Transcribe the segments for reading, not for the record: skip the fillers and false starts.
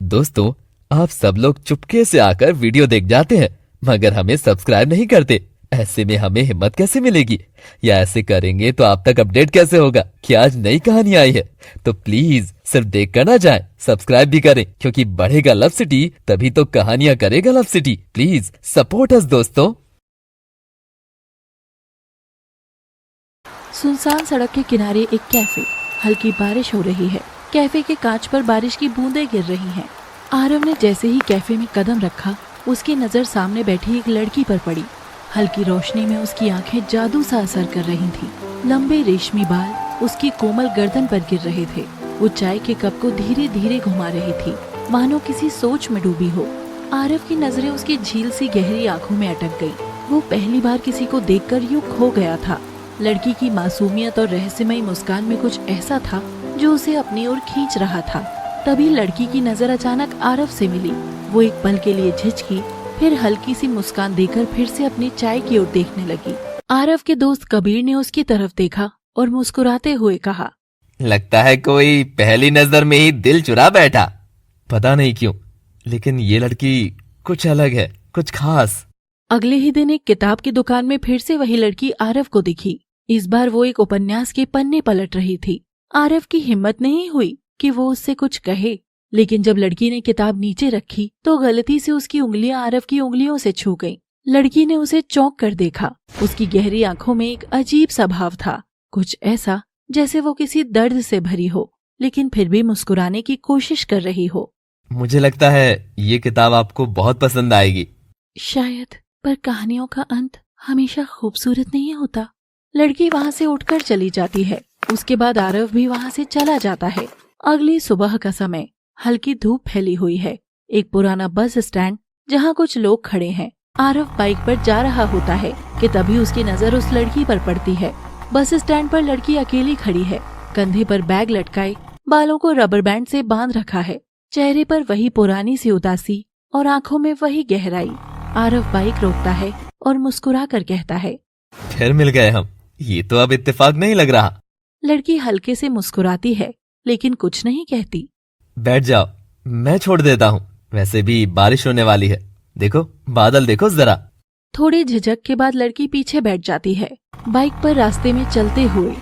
दोस्तों, आप सब लोग चुपके से आकर वीडियो देख जाते हैं मगर हमें सब्सक्राइब नहीं करते। ऐसे में हमें हिम्मत कैसे मिलेगी? या ऐसे करेंगे तो आप तक अपडेट कैसे होगा कि आज नई कहानी आई है? तो प्लीज सिर्फ देख कर ना जाए, सब्सक्राइब भी करें, क्योंकि बढ़ेगा लव सिटी तभी तो कहानियां करेगा love city. Please support us दोस्तों। सुनसान सड़क के किनारे एक कैफे। हल्की बारिश हो रही है। कैफे के कांच पर बारिश की बूंदें गिर रही हैं। आरव ने जैसे ही कैफे में कदम रखा, उसकी नजर सामने बैठी एक लड़की पर पड़ी। हल्की रोशनी में उसकी आंखें जादू सा असर कर रही थीं। लंबे रेशमी बाल उसकी कोमल गर्दन पर गिर रहे थे। वो चाय के कप को धीरे धीरे घुमा रही थी, मानो किसी सोच में डूबी हो। आरव की नजरें उसकी झील सी गहरी आंखों में अटक गई। वो पहली बार किसी को देखकर यूं खो गया था। लड़की की मासूमियत और रहस्यमयी मुस्कान में कुछ ऐसा था जो उसे अपनी ओर खींच रहा था। तभी लड़की की नजर अचानक आरव से मिली। वो एक पल के लिए झिझकी, फिर हल्की सी मुस्कान देकर फिर से अपनी चाय की ओर देखने लगी। आरव के दोस्त कबीर ने उसकी तरफ देखा और मुस्कुराते हुए कहा, लगता है कोई पहली नजर में ही दिल चुरा बैठा। पता नहीं क्यों, लेकिन ये लड़की कुछ अलग है, कुछ खास। अगले ही दिन एक किताब की दुकान में फिर से वही लड़की आरव को दिखी। इस बार वो एक उपन्यास के पन्ने पलट रही थी। आरव की हिम्मत नहीं हुई कि वो उससे कुछ कहे, लेकिन जब लड़की ने किताब नीचे रखी तो गलती से उसकी उंगलियां आरव की उंगलियों से छू गईं। लड़की ने उसे चौंक कर देखा। उसकी गहरी आंखों में एक अजीब सा भाव था, कुछ ऐसा जैसे वो किसी दर्द से भरी हो, लेकिन फिर भी मुस्कुराने की कोशिश कर रही हो। मुझे लगता है ये किताब आपको बहुत पसंद आएगी। शायद, पर कहानियों का अंत हमेशा खूबसूरत नहीं होता। लड़की वहाँ से उठकर चली जाती है। उसके बाद आरव भी वहाँ से चला जाता है। अगली सुबह का समय, हल्की धूप फैली हुई है। एक पुराना बस स्टैंड जहाँ कुछ लोग खड़े हैं। आरव बाइक पर जा रहा होता है कि तभी उसकी नजर उस लड़की पर पड़ती है। बस स्टैंड पर लड़की अकेली खड़ी है, कंधे पर बैग लटकाए, बालों को रबर बैंड से बांध रखा है, चेहरे पर वही पुरानी सी उदासी और आंखों में वही गहराई। आरव बाइक रोकता है और मुस्कुरा कर कहता है, फिर मिल गए हम। ये तो अब इत्तेफाक नहीं लग रहा। लड़की हल्के से मुस्कुराती है, लेकिन कुछ नहीं कहती। बैठ जाओ, मैं छोड़ देता हूँ। वैसे भी बारिश होने वाली है, देखो बादल देखो जरा। थोड़ी झिझक के बाद लड़की पीछे बैठ जाती है। बाइक पर रास्ते में चलते हुए,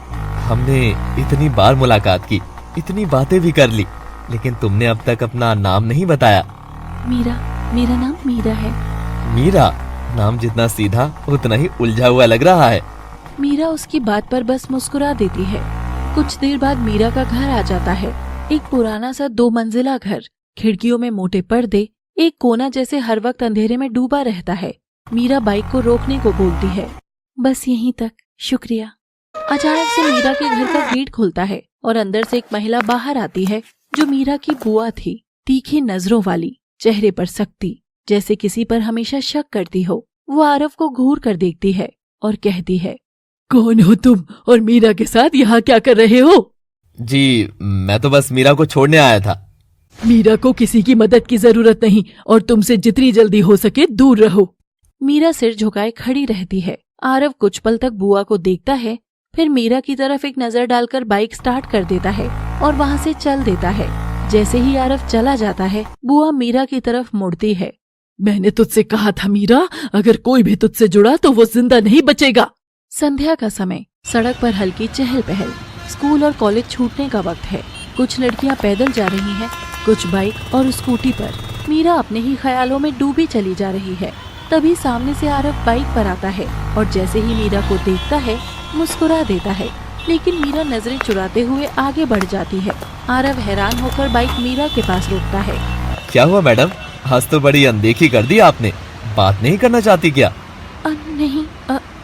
हमने इतनी बार मुलाकात की, इतनी बातें भी कर ली, लेकिन तुमने अब तक अपना नाम नहीं बताया। मेरा नाम मीरा है। मीरा? नाम जितना सीधा उतना ही उलझा हुआ लग रहा है। मीरा उसकी बात पर बस मुस्कुरा देती है। कुछ देर बाद मीरा का घर आ जाता है। एक पुराना सा 2 मंजिला घर, खिड़कियों में मोटे पर्दे, एक कोना जैसे हर वक्त अंधेरे में डूबा रहता है। मीरा बाइक को रोकने को बोलती है, बस यहीं तक, शुक्रिया। अचानक से मीरा के घर का गेट खुलता है और अंदर से एक महिला बाहर आती है जो मीरा की बुआ थी। तीखी नजरों वाली, चेहरे पर सख्ती, जैसे किसी पर हमेशा शक करती हो। वो आरव को घूर कर देखती है और कहती है, कौन हो तुम और मीरा के साथ यहाँ क्या कर रहे हो? जी, मैं तो बस मीरा को छोड़ने आया था। मीरा को किसी की मदद की जरूरत नहीं और तुमसे जितनी जल्दी हो सके दूर रहो। मीरा सिर झुकाए खड़ी रहती है। आरव कुछ पल तक बुआ को देखता है, फिर मीरा की तरफ एक नजर डालकर बाइक स्टार्ट कर देता है और वहाँ से चल देता है। जैसे ही आरव चला जाता है, बुआ मीरा की तरफ मुड़ती है। मैंने तुझसे कहा था मीरा, अगर कोई भी तुझसे जुड़ा तो वो जिंदा नहीं बचेगा। संध्या का समय, सड़क पर हल्की चहल पहल। स्कूल और कॉलेज छूटने का वक्त है। कुछ लड़कियां पैदल जा रही हैं, कुछ बाइक और स्कूटी पर। मीरा अपने ही ख्यालों में डूबी चली जा रही है। तभी सामने से आरव बाइक पर आता है और जैसे ही मीरा को देखता है, मुस्कुरा देता है, लेकिन मीरा नजरें चुराते हुए आगे बढ़ जाती है। आरव हैरान होकर बाइक मीरा के पास रोकता है। क्या हुआ मैडम, आज तो बड़ी अनदेखी कर दी आपने। बात नहीं करना चाहती क्या? नहीं,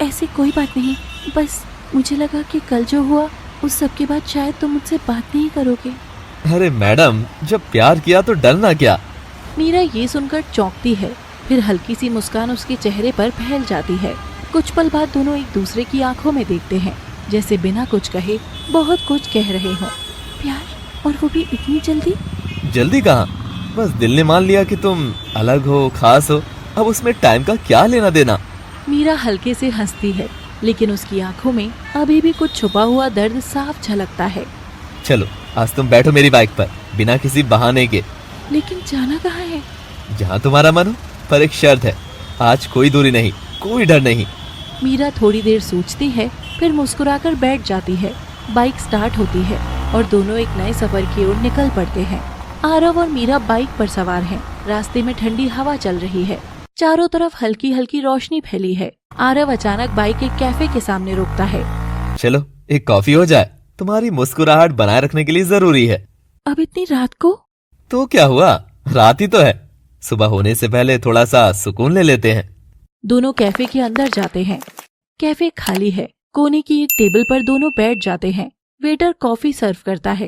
ऐसी कोई बात नहीं, बस मुझे लगा कि कल जो हुआ उस सब के बाद शायद तुम मुझसे बात नहीं करोगे। अरे मैडम, जब प्यार किया तो डरना क्या? मीरा ये सुनकर चौंकती है, फिर हल्की सी मुस्कान उसके चेहरे पर फैल जाती है। कुछ पल बाद दोनों एक दूसरे की आंखों में देखते हैं, जैसे बिना कुछ कहे बहुत कुछ कह रहे हों। प्यार, और वो भी इतनी जल्दी? जल्दी कहाँ, बस दिल ने मान लिया कि तुम अलग हो, खास हो। अब उसमें टाइम का क्या लेना देना। मीरा हल्के से हंसती है, लेकिन उसकी आंखों में अभी भी कुछ छुपा हुआ दर्द साफ झलकता है। चलो आज तुम बैठो मेरी बाइक पर, बिना किसी बहाने के। लेकिन जाना कहाँ है? जहाँ तुम्हारा मन हो, पर एक शर्त है, आज कोई दूरी नहीं, कोई डर नहीं। मीरा थोड़ी देर सोचती है, फिर मुस्कुराकर बैठ जाती है। बाइक स्टार्ट होती है और दोनों एक नए सफर की ओर निकल पड़ते हैं। आरव और मीरा बाइक पर सवार हैं। रास्ते में ठंडी हवा चल रही है। चारों तरफ हल्की हल्की रोशनी फैली है। आरव अचानक बाइक एक कैफे के सामने रोकता है। चलो एक कॉफी हो जाए, तुम्हारी मुस्कुराहट बनाए रखने के लिए जरूरी है। अब इतनी रात को? तो क्या हुआ, रात ही तो है, सुबह होने से पहले थोड़ा सा सुकून ले लेते हैं। दोनों कैफे के अंदर जाते हैं। कैफे खाली है। कोने की एक टेबल पर दोनों बैठ जाते हैं। वेटर कॉफी सर्व करता है।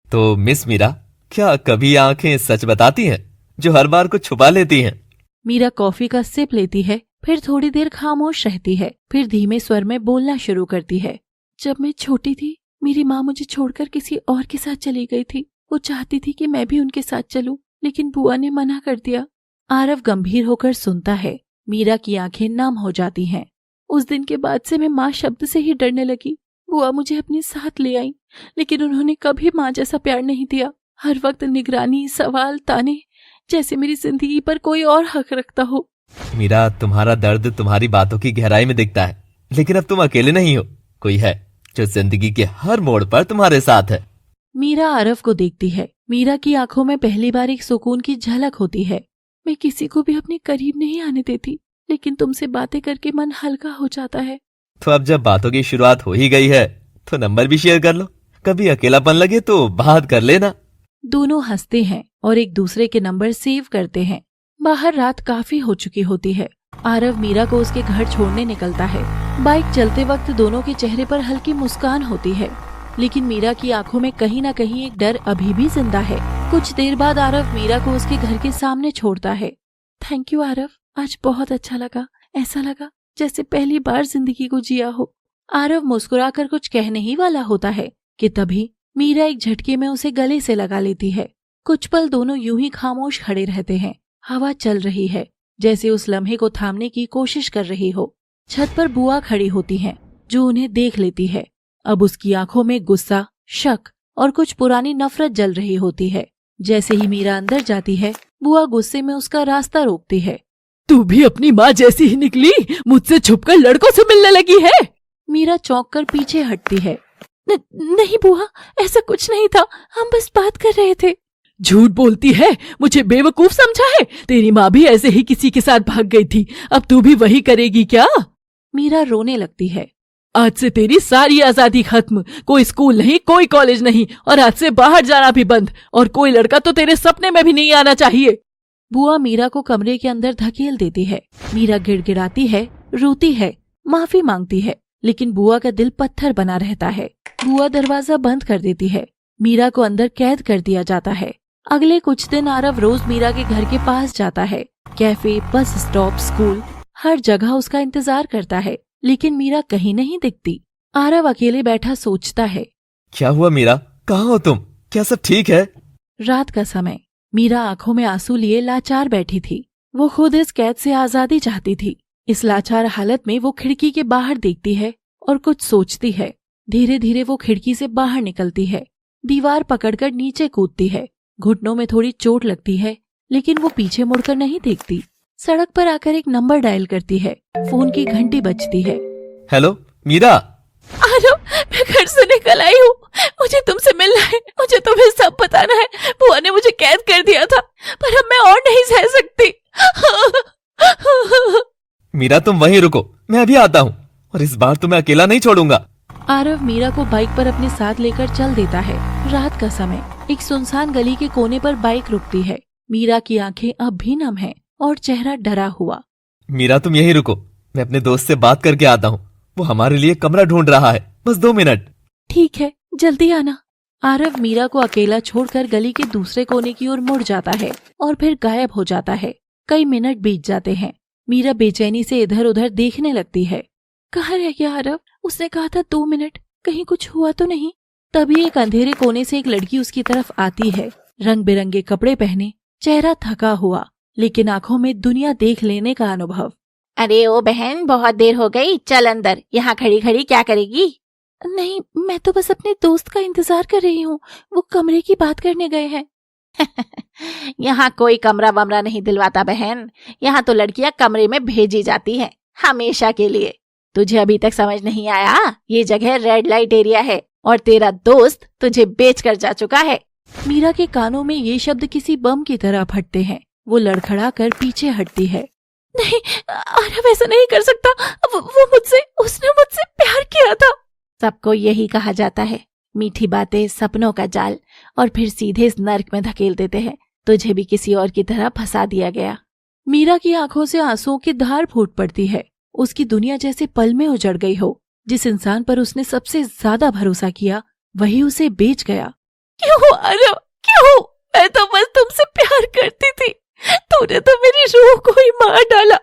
तो मिस मीरा, क्या कभी आंखें सच बताती हैं जो हर बार कुछ छुपा लेती हैं? मीरा कॉफी का सिप लेती है, फिर थोड़ी देर खामोश रहती है, फिर धीमे स्वर में बोलना शुरू करती है। जब मैं छोटी थी, मेरी माँ मुझे छोड़कर किसी और के साथ चली गई थी। वो चाहती थी कि मैं भी उनके साथ चलूं, लेकिन बुआ ने मना कर दिया। आरव गंभीर होकर सुनता है। मीरा की आंखें नम हो जाती हैं। उस दिन के बाद से मैं माँ शब्द से ही डरने लगी। बुआ मुझे अपने साथ ले आई, लेकिन उन्होंने कभी माँ जैसा प्यार नहीं दिया। हर वक्त निगरानी, सवाल, ताने, जैसे मेरी जिंदगी पर कोई और हक रखता हो। मीरा, तुम्हारा दर्द तुम्हारी बातों की गहराई में दिखता है, लेकिन अब तुम अकेले नहीं हो, कोई है जो जिंदगी के हर मोड़ पर तुम्हारे साथ है। मीरा आरव को देखती है। मीरा की आंखों में पहली बार एक सुकून की झलक होती है। मैं किसी को भी अपने करीब नहीं आने देती, लेकिन तुमसे बातें करके मन हल्का हो जाता है। तो अब जब बातों की शुरुआत हो ही गई है, तो नंबर भी शेयर कर लो, कभी अकेलापन लगे तो बात कर लेना। दोनों हंसते हैं और एक दूसरे के नंबर सेव करते हैं। बाहर रात काफी हो चुकी होती है। आरव मीरा को उसके घर छोड़ने निकलता है। बाइक चलते वक्त दोनों के चेहरे पर हल्की मुस्कान होती है, लेकिन मीरा की आंखों में कहीं न कहीं एक डर अभी भी जिंदा है। कुछ देर बाद आरव मीरा को उसके घर के सामने छोड़ता है। थैंक यू आरव, आज बहुत अच्छा लगा। ऐसा लगा जैसे पहली बार जिंदगी को जिया हो। आरव मुस्कुराकर कुछ कहने ही वाला होता है कि तभी मीरा एक झटके में उसे गले से लगा लेती है। कुछ पल दोनों यूं ही खामोश खड़े रहते हैं। हवा चल रही है, जैसे उस लम्हे को थामने की कोशिश कर रही हो। छत पर बुआ खड़ी होती हैं, जो उन्हें देख लेती है। अब उसकी आंखों में गुस्सा, शक और कुछ पुरानी नफरत जल रही होती है। जैसे ही मीरा अंदर जाती है, बुआ गुस्से में उसका रास्ता रोकती है। तू भी अपनी माँ जैसी ही निकली, मुझसे छुपकर लड़कों से मिलने लगी है। मीरा चौंक कर पीछे हटती है। नहीं बुआ, ऐसा कुछ नहीं था, हम बस बात कर रहे थे। झूठ बोलती है, मुझे बेवकूफ समझा है। तेरी माँ भी ऐसे ही किसी के साथ भाग गई थी, अब तू भी वही करेगी क्या? मीरा रोने लगती है। आज से तेरी सारी आजादी खत्म। कोई स्कूल नहीं, कोई कॉलेज नहीं, और आज से बाहर जाना भी बंद, और कोई लड़का तो तेरे सपने में भी नहीं आना चाहिए। बुआ मीरा को कमरे के अंदर धकेल देती है। मीरा गिड़गिड़ाती है, रोती है, माफी मांगती है, लेकिन बुआ का दिल पत्थर बना रहता है। बुआ दरवाजा बंद कर देती है। मीरा को अंदर कैद कर दिया जाता है। अगले कुछ दिन आरव रोज मीरा के घर के पास जाता है। कैफे, बस स्टॉप, स्कूल, हर जगह उसका इंतजार करता है, लेकिन मीरा कहीं नहीं दिखती। आरव अकेले बैठा सोचता है। क्या हुआ मीरा, कहाँ हो तुम? क्या सब ठीक है? रात का समय। मीरा आंखों में आंसू लिए लाचार बैठी थी। वो खुद इस कैद से आजादी चाहती थी। इस लाचार हालत में वो खिड़की के बाहर देखती है और कुछ सोचती है। धीरे धीरे वो खिड़की से बाहर निकलती है। दीवार पकड़कर नीचे कूदती है। घुटनों में थोड़ी चोट लगती है, लेकिन वो पीछे मुड़कर नहीं देखती। सड़क पर आकर एक नंबर डायल करती है। फोन की घंटी बजती है। हेलो मीरा। आरव, मैं घर से निकल आई हूँ, मुझे तुमसे मिलना है। मुझे तुम्हें सब बताना है। बुआ ने मुझे कैद कर दिया था, पर अब मैं और नहीं सह सकती। मीरा तुम वहीं रुको, मैं अभी आता हूँ, और इस बार तुम्हें अकेला नहीं छोड़ूंगा। आरव मीरा को बाइक पर अपने साथ लेकर चल देता है। रात का समय। एक सुनसान गली के कोने पर बाइक रुकती है। मीरा की आंखें अब भी नम हैं और चेहरा डरा हुआ। मीरा तुम यहीं रुको, मैं अपने दोस्त से बात करके आता हूँ, वो हमारे लिए कमरा ढूंढ रहा है, बस 2 मिनट। ठीक है, जल्दी आना। आरव मीरा को अकेला छोड़कर गली के दूसरे कोने की ओर मुड़ जाता है और फिर गायब हो जाता है। कई मिनट बीत जाते हैं। मीरा बेचैनी से इधर उधर देखने लगती है। कहाँ रह गया आरव? उसने कहा था 2 मिनट, कहीं कुछ हुआ तो नहीं? तभी एक अंधेरे कोने से एक लड़की उसकी तरफ आती है। रंग बिरंगे कपड़े पहने, चेहरा थका हुआ, लेकिन आंखों में दुनिया देख लेने का अनुभव। अरे ओ बहन, बहुत देर हो गई, चल अंदर। यहाँ खड़ी खड़ी क्या करेगी? नहीं, मैं तो बस अपने दोस्त का इंतजार कर रही हूँ, वो कमरे की बात करने गए हैं। यहाँ कोई कमरा वमरा नहीं दिलवाता बहन। यहाँ तो लड़कियां कमरे में भेजी जाती हैं हमेशा के लिए। तुझे अभी तक समझ नहीं आया? ये जगह रेड लाइट एरिया है और तेरा दोस्त तुझे बेच कर जा चुका है। मीरा के कानों में ये शब्द किसी बम की तरह फटते हैं। वो लड़खड़ा कर पीछे हटती है। नहीं, आरव ऐसा नहीं कर सकता। उसने मुझसे प्यार किया था। सबको यही कहा जाता है, मीठी बातें सपनों का जाल और फिर सीधे इस नर्क में धकेल देते हैं। तुझे भी किसी और की तरह फंसा दिया गया। मीरा की आंखों से आंसुओं की धार फूट पड़ती है। उसकी दुनिया जैसे पल में उजड़ गई हो। जिस इंसान पर उसने सबसे ज्यादा भरोसा किया वही उसे बेच गया। क्यों आरव, क्यों? मैं तो बस तुमसे प्यार करती थी। तूने तो मेरी रूह को ही मार डाला।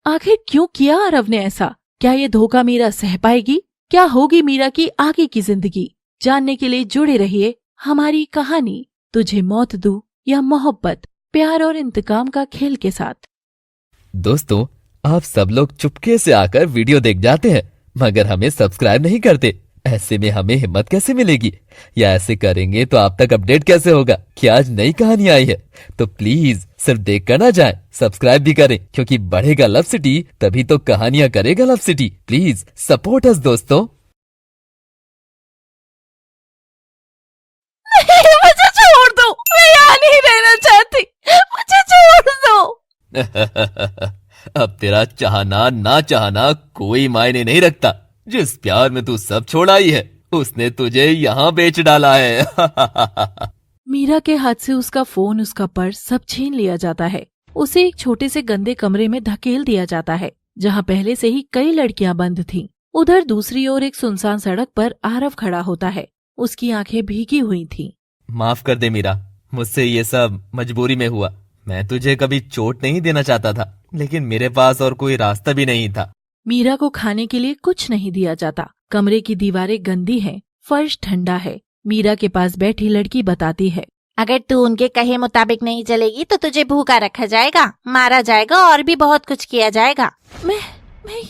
आखिर क्यों किया आरव ने ऐसा? क्या ये धोखा मीरा सह पाएगी? क्या होगी मीरा की आगे की जिंदगी? जानने के लिए जुड़े रहिए हमारी कहानी तुझे मौत दूं या मोहब्बत, प्यार और इंतकाम का खेल के साथ। दोस्तों, आप सब लोग चुपके से आकर वीडियो देख जाते हैं मगर हमें सब्सक्राइब नहीं करते। ऐसे में हमें हिम्मत कैसे मिलेगी? या ऐसे करेंगे तो आप तक अपडेट कैसे होगा कि आज नई कहानी आई है? तो प्लीज सिर्फ देख कर ना जाएं, सब्सक्राइब भी करें, क्योंकि बढ़ेगा लव सिटी तभी तो कहानियां करेगा love city. Please support us दोस्तों। मुझे छोड़ दो, मैं यहाँ नहीं रहना चाहती। मुझे छोड़ दो। अब तेरा चाहना ना चाहना कोई मायने नहीं रखता। जिस प्यार में तू सब छोड़ आई है उसने तुझे यहाँ बेच डाला है। मीरा के हाथ से उसका फोन, उसका पर्स सब छीन लिया जाता है। उसे एक छोटे से गंदे कमरे में धकेल दिया जाता है जहाँ पहले से ही कई लड़कियां बंद थीं। उधर दूसरी ओर एक सुनसान सड़क पर आरव खड़ा होता है। उसकी आंखें भीगी हुई थीं। माफ कर दे मीरा, मुझसे ये सब मजबूरी में हुआ। मैं तुझे कभी चोट नहीं देना चाहता था, लेकिन मेरे पास और कोई रास्ता भी नहीं था। मीरा को खाने के लिए कुछ नहीं दिया जाता। कमरे की दीवारें गंदी हैं, फर्श ठंडा है। मीरा के पास बैठी लड़की बताती है, अगर तू उनके कहे मुताबिक नहीं चलेगी तो तुझे भूखा रखा जाएगा, मारा जाएगा और भी बहुत कुछ किया जाएगा। मैं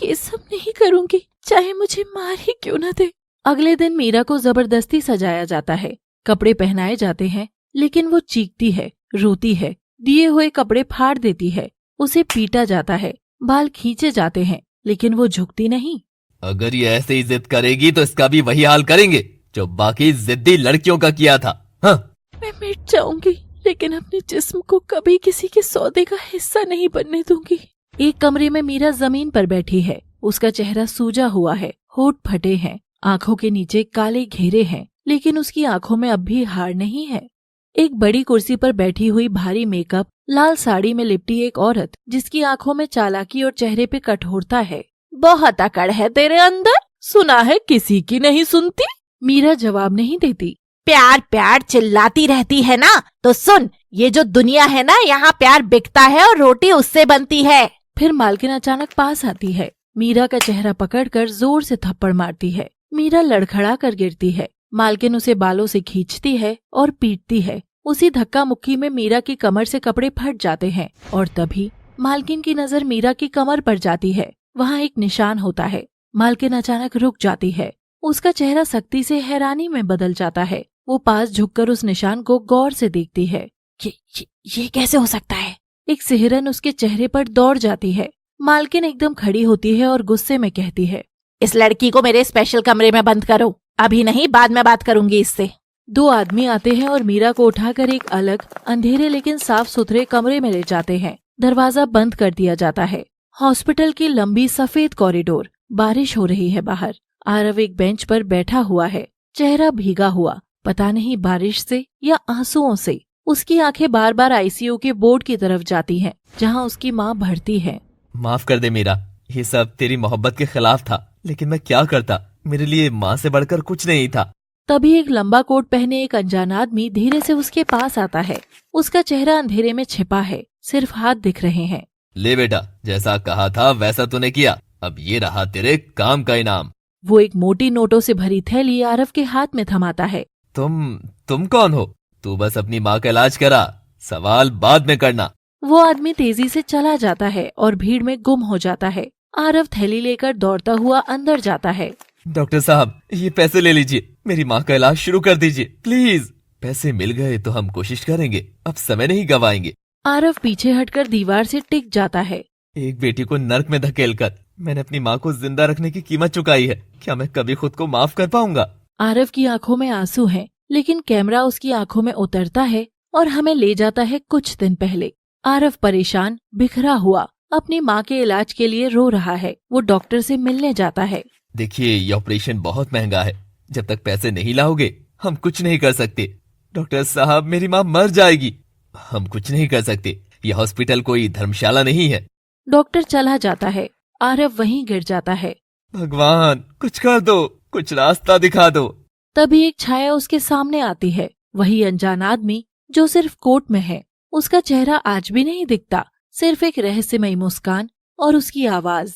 ये सब नहीं करूँगी, चाहे मुझे मार ही क्यों न दे। अगले दिन मीरा को जबरदस्ती सजाया जाता है। कपड़े पहनाए जाते हैं, लेकिन वो चीखती है, रोती है, दिए हुए कपड़े फाड़ देती है। उसे पीटा जाता है, बाल खींचे जाते हैं, लेकिन वो झुकती नहीं। अगर ये ऐसे ही जिद करेगी तो इसका भी वही हाल करेंगे जो बाकी जिद्दी लड़कियों का किया था। हाँ? मैं मिट जाऊंगी, लेकिन अपने जिस्म को कभी किसी के सौदे का हिस्सा नहीं बनने दूंगी। एक कमरे में मीरा जमीन पर बैठी है। उसका चेहरा सूजा हुआ है, होठ फटे हैं, आंखों के नीचे काले घेरे हैं, लेकिन उसकी आंखों में अब भी हार नहीं है। एक बड़ी कुर्सी पर बैठी हुई भारी मेकअप, लाल साड़ी में लिपटी एक औरत जिसकी आंखों में चालाकी और चेहरे पे कठोरता है। बहुत अकड़ है तेरे अंदर, सुना है किसी की नहीं सुनती। मीरा जवाब नहीं देती। प्यार प्यार चिल्लाती रहती है ना, तो सुन, ये जो दुनिया है ना, यहाँ प्यार बिकता है और रोटी उससे बनती है। फिर मालकिन अचानक पास आती है। मीरा का चेहरा पकड़कर जोर से थप्पड़ मारती है। मीरा लड़खड़ा कर गिरती है। मालकिन उसे बालों से खींचती है और पीटती है। उसी धक्का मुक्की में मीरा की कमर से कपड़े फट जाते हैं और तभी मालकिन की नजर मीरा की कमर पर जाती है। वहाँ एक निशान होता है। मालकिन अचानक रुक जाती है। उसका चेहरा सख्ती से हैरानी में बदल जाता है। वो पास झुककर उस निशान को गौर से देखती है। ये कैसे हो सकता है? एक सिहरन उसके चेहरे पर दौड़ जाती है। मालकिन एकदम खड़ी होती है और गुस्से में कहती है, इस लड़की को मेरे स्पेशल कमरे में बंद करो। अभी नहीं, बाद में बात करूंगी इससे। दो आदमी आते हैं और मीरा को उठाकर एक अलग अंधेरे लेकिन साफ सुथरे कमरे में ले जाते हैं। दरवाजा बंद कर दिया जाता है। हॉस्पिटल की लंबी सफेद कॉरिडोर। बारिश हो रही है बाहर। आरव एक बेंच पर बैठा हुआ है, चेहरा भीगा हुआ, पता नहीं बारिश से या आंसुओं से। उसकी आंखें बार बार आईसीयू के बोर्ड की तरफ जाती हैं, जहां उसकी माँ भर्ती है। माफ कर दे मीरा, ये सब तेरी मोहब्बत के खिलाफ था, लेकिन मैं क्या करता, मेरे लिए माँ से बढ़कर कुछ नहीं था। तभी एक लंबा कोट पहने एक अनजान आदमी धीरे से उसके पास आता है। उसका चेहरा अंधेरे में छिपा है, सिर्फ हाथ दिख रहे हैं। ले बेटा, जैसा कहा था वैसा तूने किया, अब ये रहा तेरे काम का इनाम। वो एक मोटी नोटों से भरी थैली आरव के हाथ में थमाता है। तुम कौन हो? तू बस अपनी माँ का इलाज करा, सवाल बाद में करना। वो आदमी तेजी से चला जाता है और भीड़ में गुम हो जाता है। आरव थैली लेकर दौड़ता हुआ अंदर जाता है। डॉक्टर साहब, ये पैसे ले लीजिए, मेरी माँ का इलाज शुरू कर दीजिए प्लीज। पैसे मिल गए तो हम कोशिश करेंगे, अब समय नहीं गवाएंगे। आरव पीछे हटकर दीवार से टिक जाता है। एक बेटी को नर्क में धकेलकर मैंने अपनी माँ को जिंदा रखने की कीमत चुकाई है, क्या मैं कभी खुद को माफ कर पाऊंगा? आरव की आंखों में आंसू हैं, लेकिन कैमरा उसकी आंखों में उतरता है और हमें ले जाता है कुछ दिन पहले। आरव परेशान, बिखरा हुआ, अपनी माँ के इलाज के लिए रो रहा है। वो डॉक्टर से मिलने जाता है। देखिए, ये ऑपरेशन बहुत महंगा है, जब तक पैसे नहीं लाओगे हम कुछ नहीं कर सकते। डॉक्टर साहब, मेरी माँ मर जाएगी, हम कुछ नहीं कर सकते, यह हॉस्पिटल कोई धर्मशाला नहीं है। डॉक्टर चला जाता है। आरव वहीं गिर जाता है। भगवान, कुछ कर दो, कुछ रास्ता दिखा दो। तभी एक छाया उसके सामने आती है, वही अनजान आदमी जो सिर्फ कोट में है। उसका चेहरा आज भी नहीं दिखता, सिर्फ एक रहस्यमयी मुस्कान और उसकी आवाज।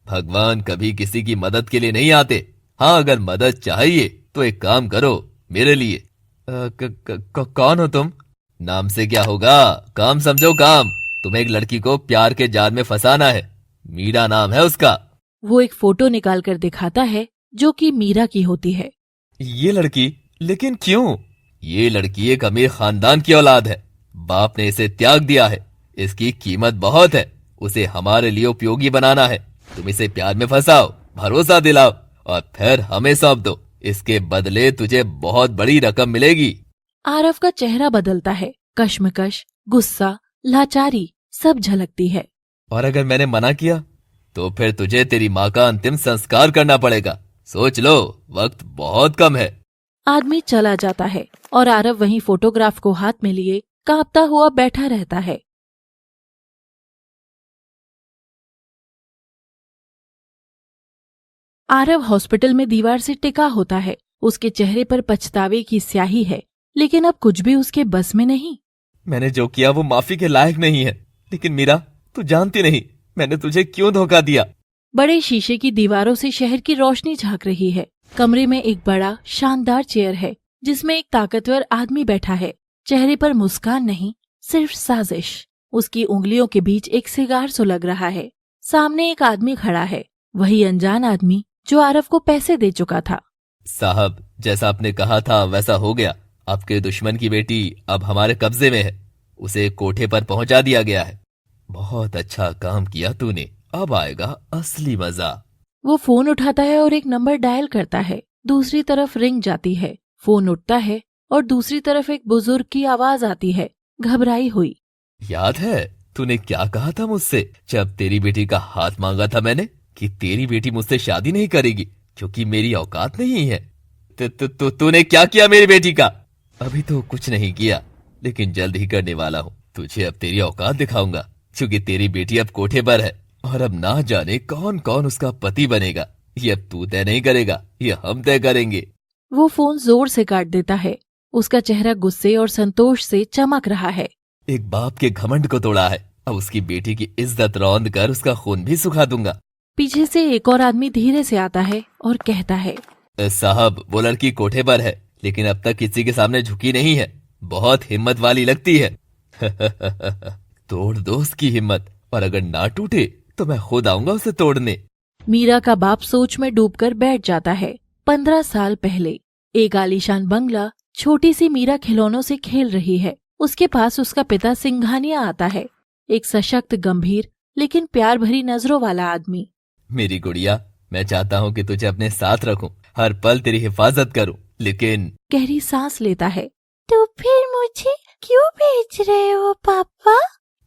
भगवान कभी किसी की मदद के लिए नहीं आते। हाँ, अगर मदद चाहिए तो एक काम करो मेरे लिए। कौन हो तुम? नाम से क्या होगा, काम समझो काम। तुम्हें एक लड़की को प्यार के जाल में फंसाना है, मीरा नाम है उसका। वो एक फोटो निकाल कर दिखाता है जो कि मीरा की होती है। ये लड़की? लेकिन क्यों? ये लड़की एक अमीर खानदान की औलाद है, बाप ने इसे त्याग दिया है, इसकी कीमत बहुत है, उसे हमारे लिए उपयोगी बनाना है। तुम इसे प्यार में फंसाओ, भरोसा दिलाओ और फिर हमें सौंप दो, इसके बदले तुझे बहुत बड़ी रकम मिलेगी। आरव का चेहरा बदलता है, कश्मकश, गुस्सा, लाचारी सब झलकती है। और अगर मैंने मना किया तो फिर तुझे तेरी माँ का अंतिम संस्कार करना पड़ेगा। सोच लो, वक्त बहुत कम है। आदमी चला जाता है और आरव वहीं फोटोग्राफ को हाथ में लिए कांपता हुआ बैठा रहता है। आरव हॉस्पिटल में दीवार से टिका होता है। उसके चेहरे पर पछतावे की स्याही है, लेकिन अब कुछ भी उसके बस में नहीं। मैंने जो किया वो माफी के लायक नहीं है, लेकिन मीरा, तू जानती नहीं मैंने तुझे क्यों धोखा दिया। बड़े शीशे की दीवारों से शहर की रोशनी झांक रही है। कमरे में एक बड़ा शानदार चेयर है, जिसमें एक ताकतवर आदमी बैठा है। चेहरे पर मुस्कान नहीं, सिर्फ साजिश। उसकी उंगलियों के बीच एक सिगार सुलग रहा है। सामने एक आदमी खड़ा है, वही अनजान आदमी जो आरव को पैसे दे चुका था। साहब, जैसा आपने कहा था वैसा हो गया। आपके दुश्मन की बेटी अब हमारे कब्जे में है, उसे कोठे पर पहुंचा दिया गया है। बहुत अच्छा काम किया तूने, अब आएगा असली मजा। वो फोन उठाता है और एक नंबर डायल करता है। दूसरी तरफ रिंग जाती है। फोन उठता है और दूसरी तरफ एक बुजुर्ग की आवाज आती है, घबराई हुई। याद है तूने क्या कहा था मुझसे जब तेरी बेटी का हाथ मांगा था मैंने, कि तेरी बेटी मुझसे शादी नहीं करेगी क्योंकि मेरी औकात नहीं है। तूने क्या किया मेरी बेटी का? अभी तो कुछ नहीं किया, लेकिन जल्द ही करने वाला हूँ। तुझे अब तेरी औकात दिखाऊंगा, क्योंकि तेरी बेटी अब कोठे पर है और अब ना जाने कौन कौन उसका पति बनेगा। ये अब तू तय नहीं करेगा, ये हम तय करेंगे। वो फोन जोर से काट देता है। उसका चेहरा गुस्से और संतोष से चमक रहा है। एक बाप के घमंड को तोड़ा है, अब उसकी बेटी की इज्जत रौंद कर उसका खून भी सुखा दूंगा। पीछे से एक और आदमी धीरे से आता है और कहता है, साहब, वो लड़की कोठे पर है, लेकिन अब तक किसी के सामने झुकी नहीं है, बहुत हिम्मत वाली लगती है। तोड़ दो उसकी हिम्मत, और अगर ना टूटे तो मैं खुद आऊंगा उसे तोड़ने। मीरा का बाप सोच में डूबकर बैठ जाता है। 15 साल पहले एक आलीशान बंगला, छोटी सी मीरा खिलौनों से खेल रही है। उसके पास उसका पिता सिंघानिया आता है, एक सशक्त, गंभीर लेकिन प्यार भरी नजरों वाला आदमी। मेरी गुड़िया, मैं चाहता हूँ कि तुझे अपने साथ रखूं, हर पल तेरी हिफाजत करूं, लेकिन गहरी सांस लेता है। तो फिर मुझे क्यों भेज रहे हो पापा?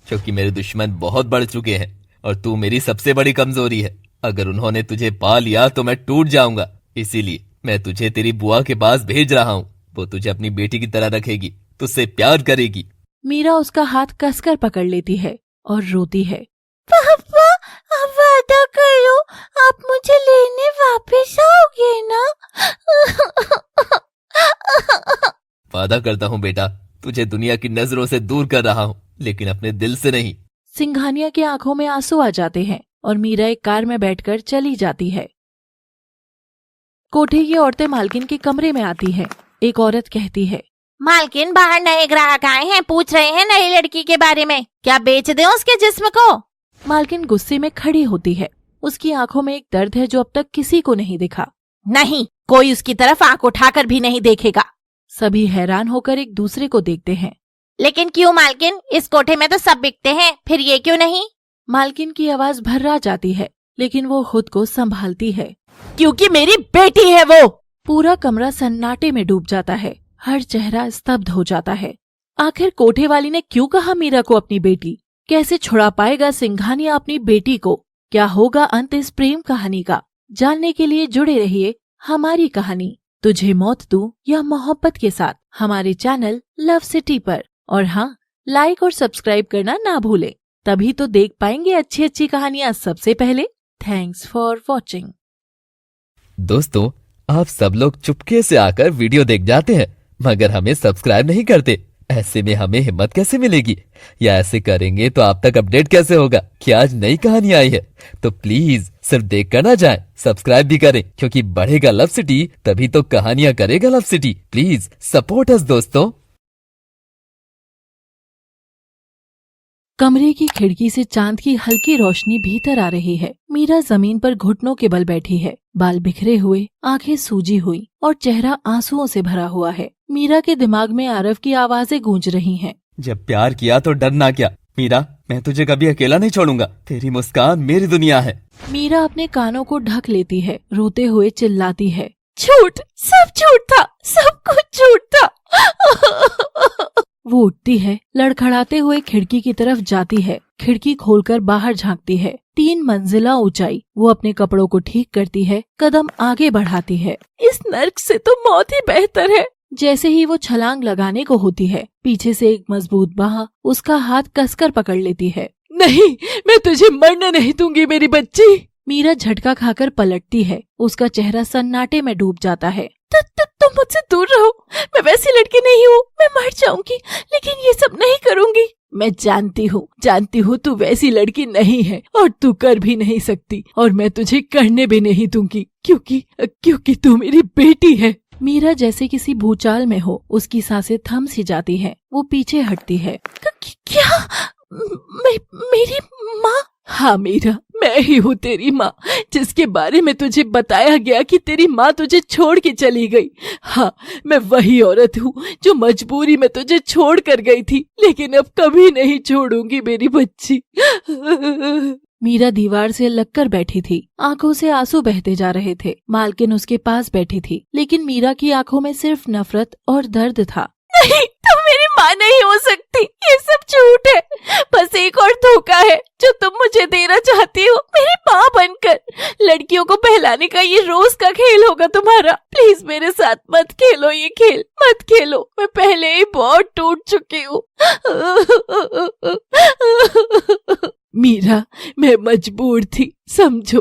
क्योंकि मेरे दुश्मन बहुत बढ़ चुके हैं और तू मेरी सबसे बड़ी कमजोरी है। अगर उन्होंने तुझे पा लिया तो मैं टूट जाऊंगा, इसीलिए मैं तुझे तेरी बुआ के पास भेज रहा हूँ। वो तुझे अपनी बेटी की तरह रखेगी, तुझसे प्यार करेगी। मीरा उसका हाथ कसकर पकड़ लेती है और रोती है। पापा, आप वादा करो, आप मुझे लेने वापस आओगे ना? वादा करता हूँ बेटा, तुझे दुनिया की नजरों से दूर कर रहा हूँ, लेकिन अपने दिल से नहीं। सिंघानिया की आंखों में आंसू आ जाते हैं और मीरा एक कार में बैठकर चली जाती है। कोठे की औरतें मालकिन के कमरे में आती हैं। एक औरत कहती है, मालकिन, बाहर नए ग्राहक आए हैं, पूछ रहे हैं नई लड़की के बारे में, क्या बेच दें उसके जिस्म को? मालकिन गुस्से में खड़ी होती है। उसकी आंखों में एक दर्द है जो अब तक किसी को नहीं दिखा। नहीं, कोई उसकी तरफ आंख उठाकर भी नहीं देखेगा। सभी हैरान होकर एक दूसरे को देखते हैं। लेकिन क्यों मालकिन? इस कोठे में तो सब बिकते हैं, फिर ये क्यों नहीं? मालकिन की आवाज भर्रा जाती है, लेकिन वो खुद को संभालती है। क्योंकि मेरी बेटी है वो। पूरा कमरा सन्नाटे में डूब जाता है। हर चेहरा स्तब्ध हो जाता है। आखिर कोठे वाली ने क्यों कहा मीरा को अपनी बेटी? कैसे छुड़ा पाएगा सिंघानिया अपनी बेटी को? क्या होगा अंत इस प्रेम कहानी का? जानने के लिए जुड़े रहिए हमारी कहानी तुझे मौत दूं या मोहब्बत के साथ हमारे चैनल लव सिटी पर। और हाँ, लाइक और सब्सक्राइब करना ना भूलें, तभी तो देख पाएंगे अच्छी अच्छी कहानियाँ सबसे पहले। Thanks for watching. दोस्तों, आप सब लोग चुपके से आकर वीडियो देख जाते हैं, मगर हमें सब्सक्राइब नहीं करते। ऐसे में हमें हिम्मत कैसे मिलेगी? या ऐसे करेंगे तो आप तक अपडेट कैसे होगा कि आज नई कहानी आई है? तो प्लीज सिर्फ देख कर ना जाएं, सब्सक्राइब भी करें, क्योंकि बढ़ेगा लव सिटी तभी तो कहानियां करेगा love city. Please support us दोस्तों। कमरे की खिड़की से चांद की हल्की रोशनी भीतर आ रही है। मीरा जमीन पर घुटनों के बल बैठी है, बाल बिखरे हुए, आंखें सूजी हुई और चेहरा आंसुओं से भरा हुआ है। मीरा के दिमाग में आरव की आवाजें गूंज रही हैं। जब प्यार किया तो डरना क्या? मीरा, मैं तुझे कभी अकेला नहीं छोड़ूंगा। तेरी मुस्कान मेरी दुनिया है। मीरा अपने कानों को ढक लेती है, रोते हुए चिल्लाती है। झूठ, सब झूठ था, सब कुछ झूठ था। वो उठती है, लड़खड़ाते हुए खिड़की की तरफ जाती है। खिड़की खोलकर बाहर झांकती है। 3 मंजिला ऊंचाई। वो अपने कपड़ों को ठीक करती है, कदम आगे बढ़ाती है। इस नर्क से तो मौत ही बेहतर है। जैसे ही वो छलांग लगाने को होती है, पीछे से एक मजबूत बाह उसका हाथ कसकर पकड़ लेती है। नहीं, मैं तुझे मरने नहीं दूंगी मेरी बच्ची। मीरा झटका खाकर पलटती है। उसका चेहरा सन्नाटे में डूब जाता है। तुम मुझसे दूर रहो। मैं वैसी लड़की नहीं हूँ। मैं मर जाऊंगी, लेकिन ये सब नहीं करूंगी। मैं जानती हूँ तू वैसी लड़की नहीं है और तू कर भी नहीं सकती, और मैं तुझे करने भी नहीं दूंगी, क्योंकि तू मेरी बेटी है। मीरा जैसे किसी भूचाल में हो, उसकी सांसें थम सी जाती है। वो पीछे हटती है। क्या? मेरी माँ? हाँ मीरा, मैं ही हूँ तेरी माँ, जिसके बारे में तुझे बताया गया कि तेरी माँ तुझे छोड़ के चली गई। हाँ, मैं वही औरत हूँ जो मजबूरी में तुझे छोड़ कर गई थी, लेकिन अब कभी नहीं छोड़ूंगी मेरी बच्ची। मीरा दीवार से लगकर बैठी थी। आंखों से आंसू बहते जा रहे थे। मालकिन उसके पास बैठी थी, लेकिन मीरा की आंखों में सिर्फ नफरत और दर्द था। नहीं, तुम मेरी माँ नहीं हो सकती। ये सब झूठ है। बस एक और धोखा है जो तुम मुझे देना चाहती हो, मेरी माँ बनकर। लड़कियों को बहलाने का ये रोज का खेल होगा तुम्हारा। प्लीज मेरे साथ मत खेलो, ये खेल मत खेलो। मैं पहले ही बहुत टूट चुकी हूँ। मीरा, मैं मजबूर थी, समझो।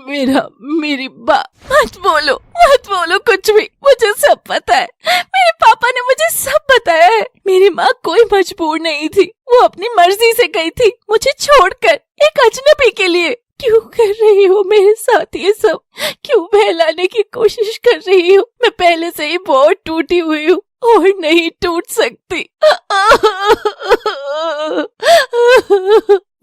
मेरी मत बोलो कुछ भी। मुझे सब पता है। मेरे पापा ने मुझे सब बताया है। मेरी माँ कोई मजबूर नहीं थी। वो अपनी मर्जी से गई थी मुझे छोड़कर, एक अजनबी के लिए। क्यों कर रही हो मेरे साथ ये सब? क्यों बहलाने की कोशिश कर रही हो? मैं पहले से ही बहुत टूटी हुई हूँ और नहीं टूट सकती।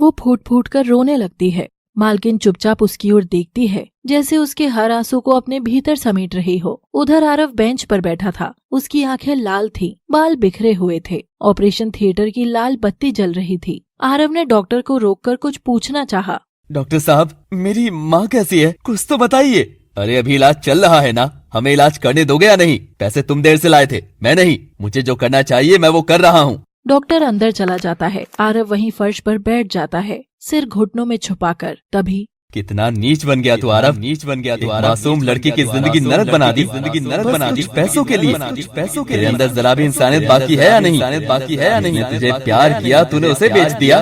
वो फूट फूट कर रोने लगती है। मालकिन चुपचाप उसकी ओर देखती है, जैसे उसके हर आंसू को अपने भीतर समेट रही हो। उधर आरव बेंच पर बैठा था। उसकी आंखें लाल थीं, बाल बिखरे हुए थे। ऑपरेशन थिएटर की लाल बत्ती जल रही थी। आरव ने डॉक्टर को रोककर कुछ पूछना चाहा। डॉक्टर साहब, मेरी माँ कैसी है? कुछ तो बताइए। अरे अभी इलाज चल रहा है ना, हमें इलाज करने दोगे या नहीं? पैसे तुम देर से लाए थे, मैं नहीं। मुझे जो करना चाहिए मैं वो कर रहा हूँ। डॉक्टर अंदर चला जाता है। आरव वहीं फर्श पर बैठ जाता है, सिर घुटनों में छुपाकर। तभी कितना नीच बन गया तू आरव, नीच बन गया तू आरव। मासूम लड़की की जिंदगी नरक बना दी, कुछ पैसों के लिए। तेरे अंदर जरा भी इंसानियत बाकी है या नहीं? तुझे प्यार किया, तूने उसे बेच दिया।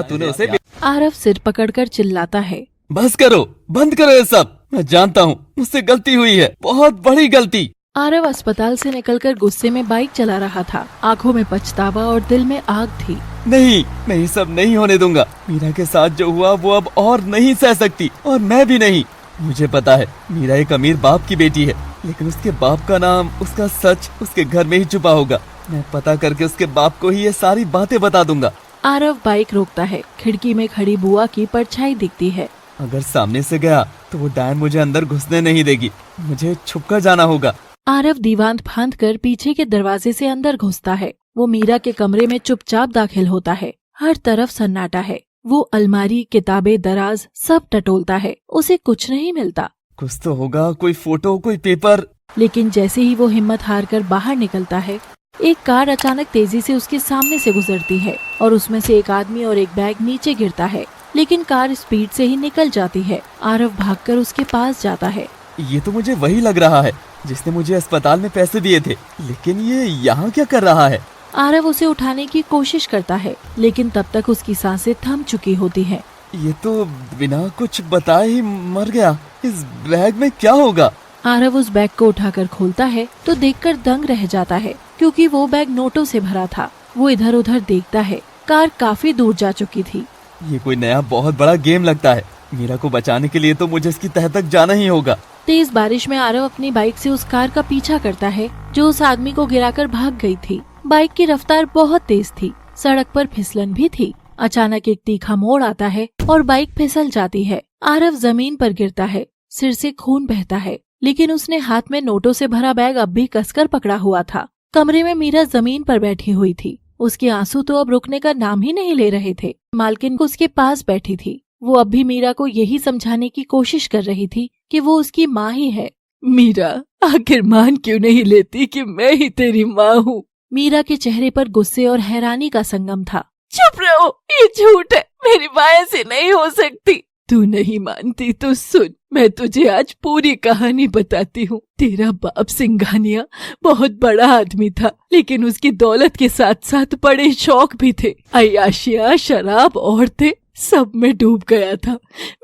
आरव सिर पकड़कर चिल्लाता है। बस करो, बंद करो ये सब। मैं जानता हूँ मुझसे गलती हुई है, बहुत बड़ी गलती। आरव अस्पताल से निकलकर गुस्से में बाइक चला रहा था। आंखों में पछतावा और दिल में आग थी। नहीं, मैं ये सब नहीं होने दूंगा। मीरा के साथ जो हुआ वो अब और नहीं सह सकती, और मैं भी नहीं। मुझे पता है मीरा एक अमीर बाप की बेटी है, लेकिन उसके बाप का नाम, उसका सच उसके घर में ही छुपा होगा। मैं पता करके उसके बाप को ही ये सारी बातें बता दूंगा। आरव बाइक रोकता है। खिड़की में खड़ी बुआ की परछाई दिखती है। अगर सामने से गया तो वो डायन मुझे अंदर घुसने नहीं देगी, मुझे छुपकर जाना होगा। आरव दीवान फांद कर पीछे के दरवाजे से अंदर घुसता है। वो मीरा के कमरे में चुपचाप दाखिल होता है। हर तरफ सन्नाटा है। वो अलमारी, किताबें, दराज सब टटोलता है। उसे कुछ नहीं मिलता। कुछ तो होगा, कोई फोटो, कोई पेपर। लेकिन जैसे ही वो हिम्मत हार कर बाहर निकलता है, एक कार अचानक तेजी से उसके सामने से गुजरती है और उसमें से एक आदमी और एक बैग नीचे गिरता है। लेकिन कार स्पीड से ही निकल जाती है। आरव भागकर उसके पास जाता है। ये तो मुझे वही लग रहा है जिसने मुझे अस्पताल में पैसे दिए थे, लेकिन ये यहाँ क्या कर रहा है? आरव उसे उठाने की कोशिश करता है, लेकिन तब तक उसकी सांसें थम चुकी होती हैं। ये तो बिना कुछ बताए ही मर गया। इस बैग में क्या होगा? आरव उस बैग को उठाकर खोलता है तो देखकर दंग रह जाता है, क्योंकि वो बैग नोटों से भरा था। वो इधर उधर देखता है। कार काफी दूर जा चुकी थी। ये कोई नया बहुत बड़ा गेम लगता है। मीरा को बचाने के लिए तो मुझे इसकी तह तक जाना ही होगा। तेज बारिश में आरव अपनी बाइक से उस कार का पीछा करता है जो उस आदमी को गिराकर भाग गई थी। बाइक की रफ्तार बहुत तेज थी। सड़क पर फिसलन भी थी। अचानक एक तीखा मोड़ आता है और बाइक फिसल जाती है। आरव जमीन पर गिरता है। सिर से खून बहता है, लेकिन उसने हाथ में नोटों से भरा बैग अब भी कसकर पकड़ा हुआ था। कमरे में मीरा जमीन पर बैठी हुई थी। उसके आंसू तो अब रुकने का नाम ही नहीं ले रहे थे। मालकिन उसके पास बैठी थी। वो अब भी मीरा को यही समझाने की कोशिश कर रही थी कि वो उसकी माँ ही है। मीरा, आखिर मान क्यों नहीं लेती कि मैं ही तेरी माँ हूँ? मीरा के चेहरे पर गुस्से और हैरानी का संगम था। चुप रहो, ये झूठ है। मेरी माँ ऐसी नहीं हो सकती। तू नहीं मानती तो सुन, मैं तुझे आज पूरी कहानी बताती हूँ। तेरा बाप सिंघानिया बहुत बड़ा आदमी था, लेकिन उसकी दौलत के साथ साथ बड़े शौक भी थे। अय्याशियाँ, शराब, औरतें सब में डूब गया था।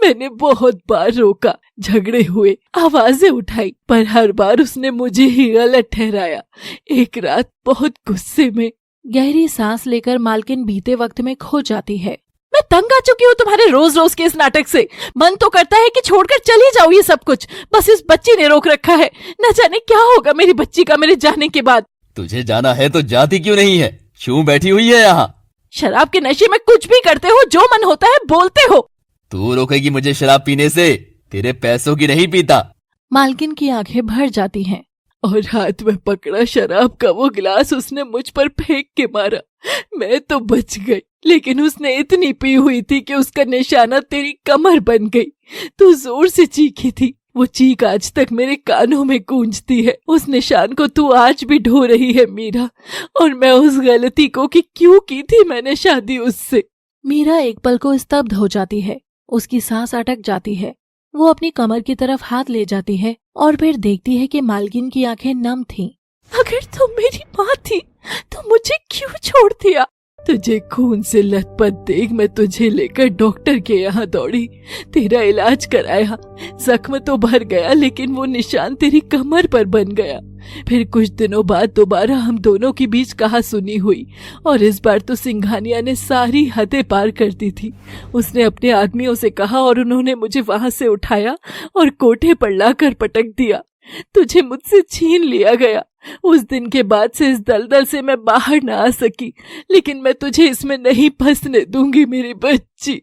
मैंने बहुत बार रोका, झगड़े हुए, आवाजें उठाई, पर हर बार उसने मुझे ही गलत ठहराया। एक रात बहुत गुस्से में गहरी सांस लेकर मालकिन बीते वक्त में खो जाती है। मैं तंग आ चुकी हूँ तुम्हारे रोज रोज के इस नाटक से। मन तो करता है कि छोड़कर चली जाऊँ ये सब कुछ, बस इस बच्ची ने रोक रखा है। न जाने क्या होगा मेरी बच्ची का मेरे जाने के बाद। तुझे जाना है तो जाती क्यों नहीं है? क्यों बैठी हुई है यहाँ? शराब के नशे में कुछ भी करते हो, जो मन होता है बोलते हो। तू रोकेगी मुझे शराब पीने से? तेरे पैसों की नहीं पीता। मालकिन की आंखें भर जाती हैं। और हाथ में पकड़ा शराब का वो गिलास उसने मुझ पर फेंक के मारा। मैं तो बच गई, लेकिन उसने इतनी पी हुई थी कि उसका निशाना तेरी कमर बन गई। तू जोर से चीखी थी, वो चीख आज तक मेरे कानों में गूंजती है। उस निशान को तू आज भी ढो रही है मीरा, और मैं उस गलती को कि क्यों की थी मैंने शादी उससे। मीरा एक पल को स्तब्ध हो जाती है। उसकी सांस अटक जाती है। वो अपनी कमर की तरफ हाथ ले जाती है और फिर देखती है कि मालकिन की आंखें नम थीं। अगर तुम मेरी माँ थी तो मुझे क्यों छोड़ दिया? तुझे खून से लथपथ देख मैं तुझे लेकर डॉक्टर के यहाँ दौड़ी, तेरा इलाज कराया। जख्म तो भर गया, लेकिन वो निशान तेरी कमर पर बन गया। फिर कुछ दिनों बाद दोबारा हम दोनों के बीच कहासुनी हुई, और इस बार तो सिंघानिया ने सारी हदें पार कर दी थी। उसने अपने आदमियों से कहा और उन्होंने मुझे वहां से उठाया और कोठे पर लाकर पटक दिया। तुझे मुझसे छीन लिया गया। उस दिन के बाद से इस दलदल से मैं बाहर ना आ सकी, लेकिन मैं तुझे इसमें नहीं फंसने दूंगी मेरी बच्ची।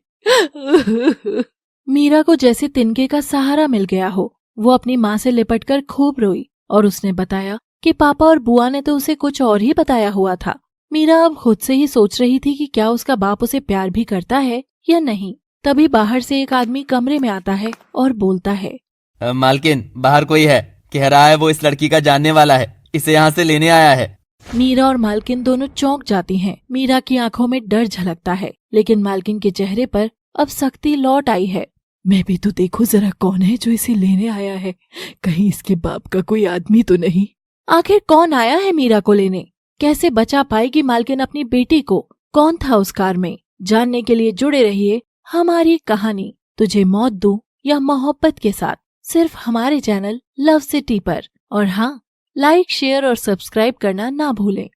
मीरा को जैसे तिनके का सहारा मिल गया हो। वो अपनी माँ से लिपटकर खूब रोई और उसने बताया कि पापा और बुआ ने तो उसे कुछ और ही बताया हुआ था। मीरा अब खुद से ही सोच रही थी कि क्या उसका बाप उसे प्यार भी करता है या नहीं। तभी बाहर से एक आदमी कमरे में आता है और बोलता है, मालकिन, बाहर कोई है। कह रहा है वो इस लड़की का जानने वाला है, इसे यहाँ से लेने आया है। मीरा और मालकिन दोनों चौंक जाती हैं। मीरा की आंखों में डर झलकता है, लेकिन मालकिन के चेहरे पर अब सख्ती लौट आई है। मैं भी तो देखो जरा कौन है जो इसे लेने आया है। कहीं इसके बाप का कोई आदमी तो नहीं? आखिर कौन आया है मीरा को लेने? कैसे बचा पाएगी मालकिन अपनी बेटी को? कौन था उस कार में? जानने के लिए जुड़े रहिए हमारी कहानी तुझे मौत दूं या मोहब्बत के साथ, सिर्फ हमारे चैनल लव सिटी पर। और हाँ, लाइक, शेयर और सब्सक्राइब करना ना भूलें।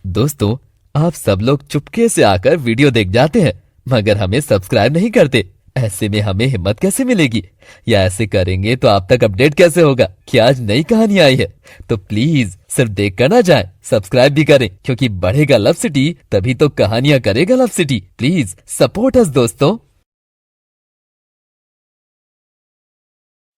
दोस्तों, आप सब लोग चुपके से आकर वीडियो देख जाते हैं, मगर हमें सब्सक्राइब नहीं करते। ऐसे में हमें हिम्मत कैसे मिलेगी? या ऐसे करेंगे तो आप तक अपडेट कैसे होगा कि आज नई कहानी आई है? तो प्लीज सिर्फ देख कर ना जाएं, सब्सक्राइब भी करें, क्योंकि बढ़ेगा लव सिटी तभी तो कहानियां करेगा love city. Please support us दोस्तों।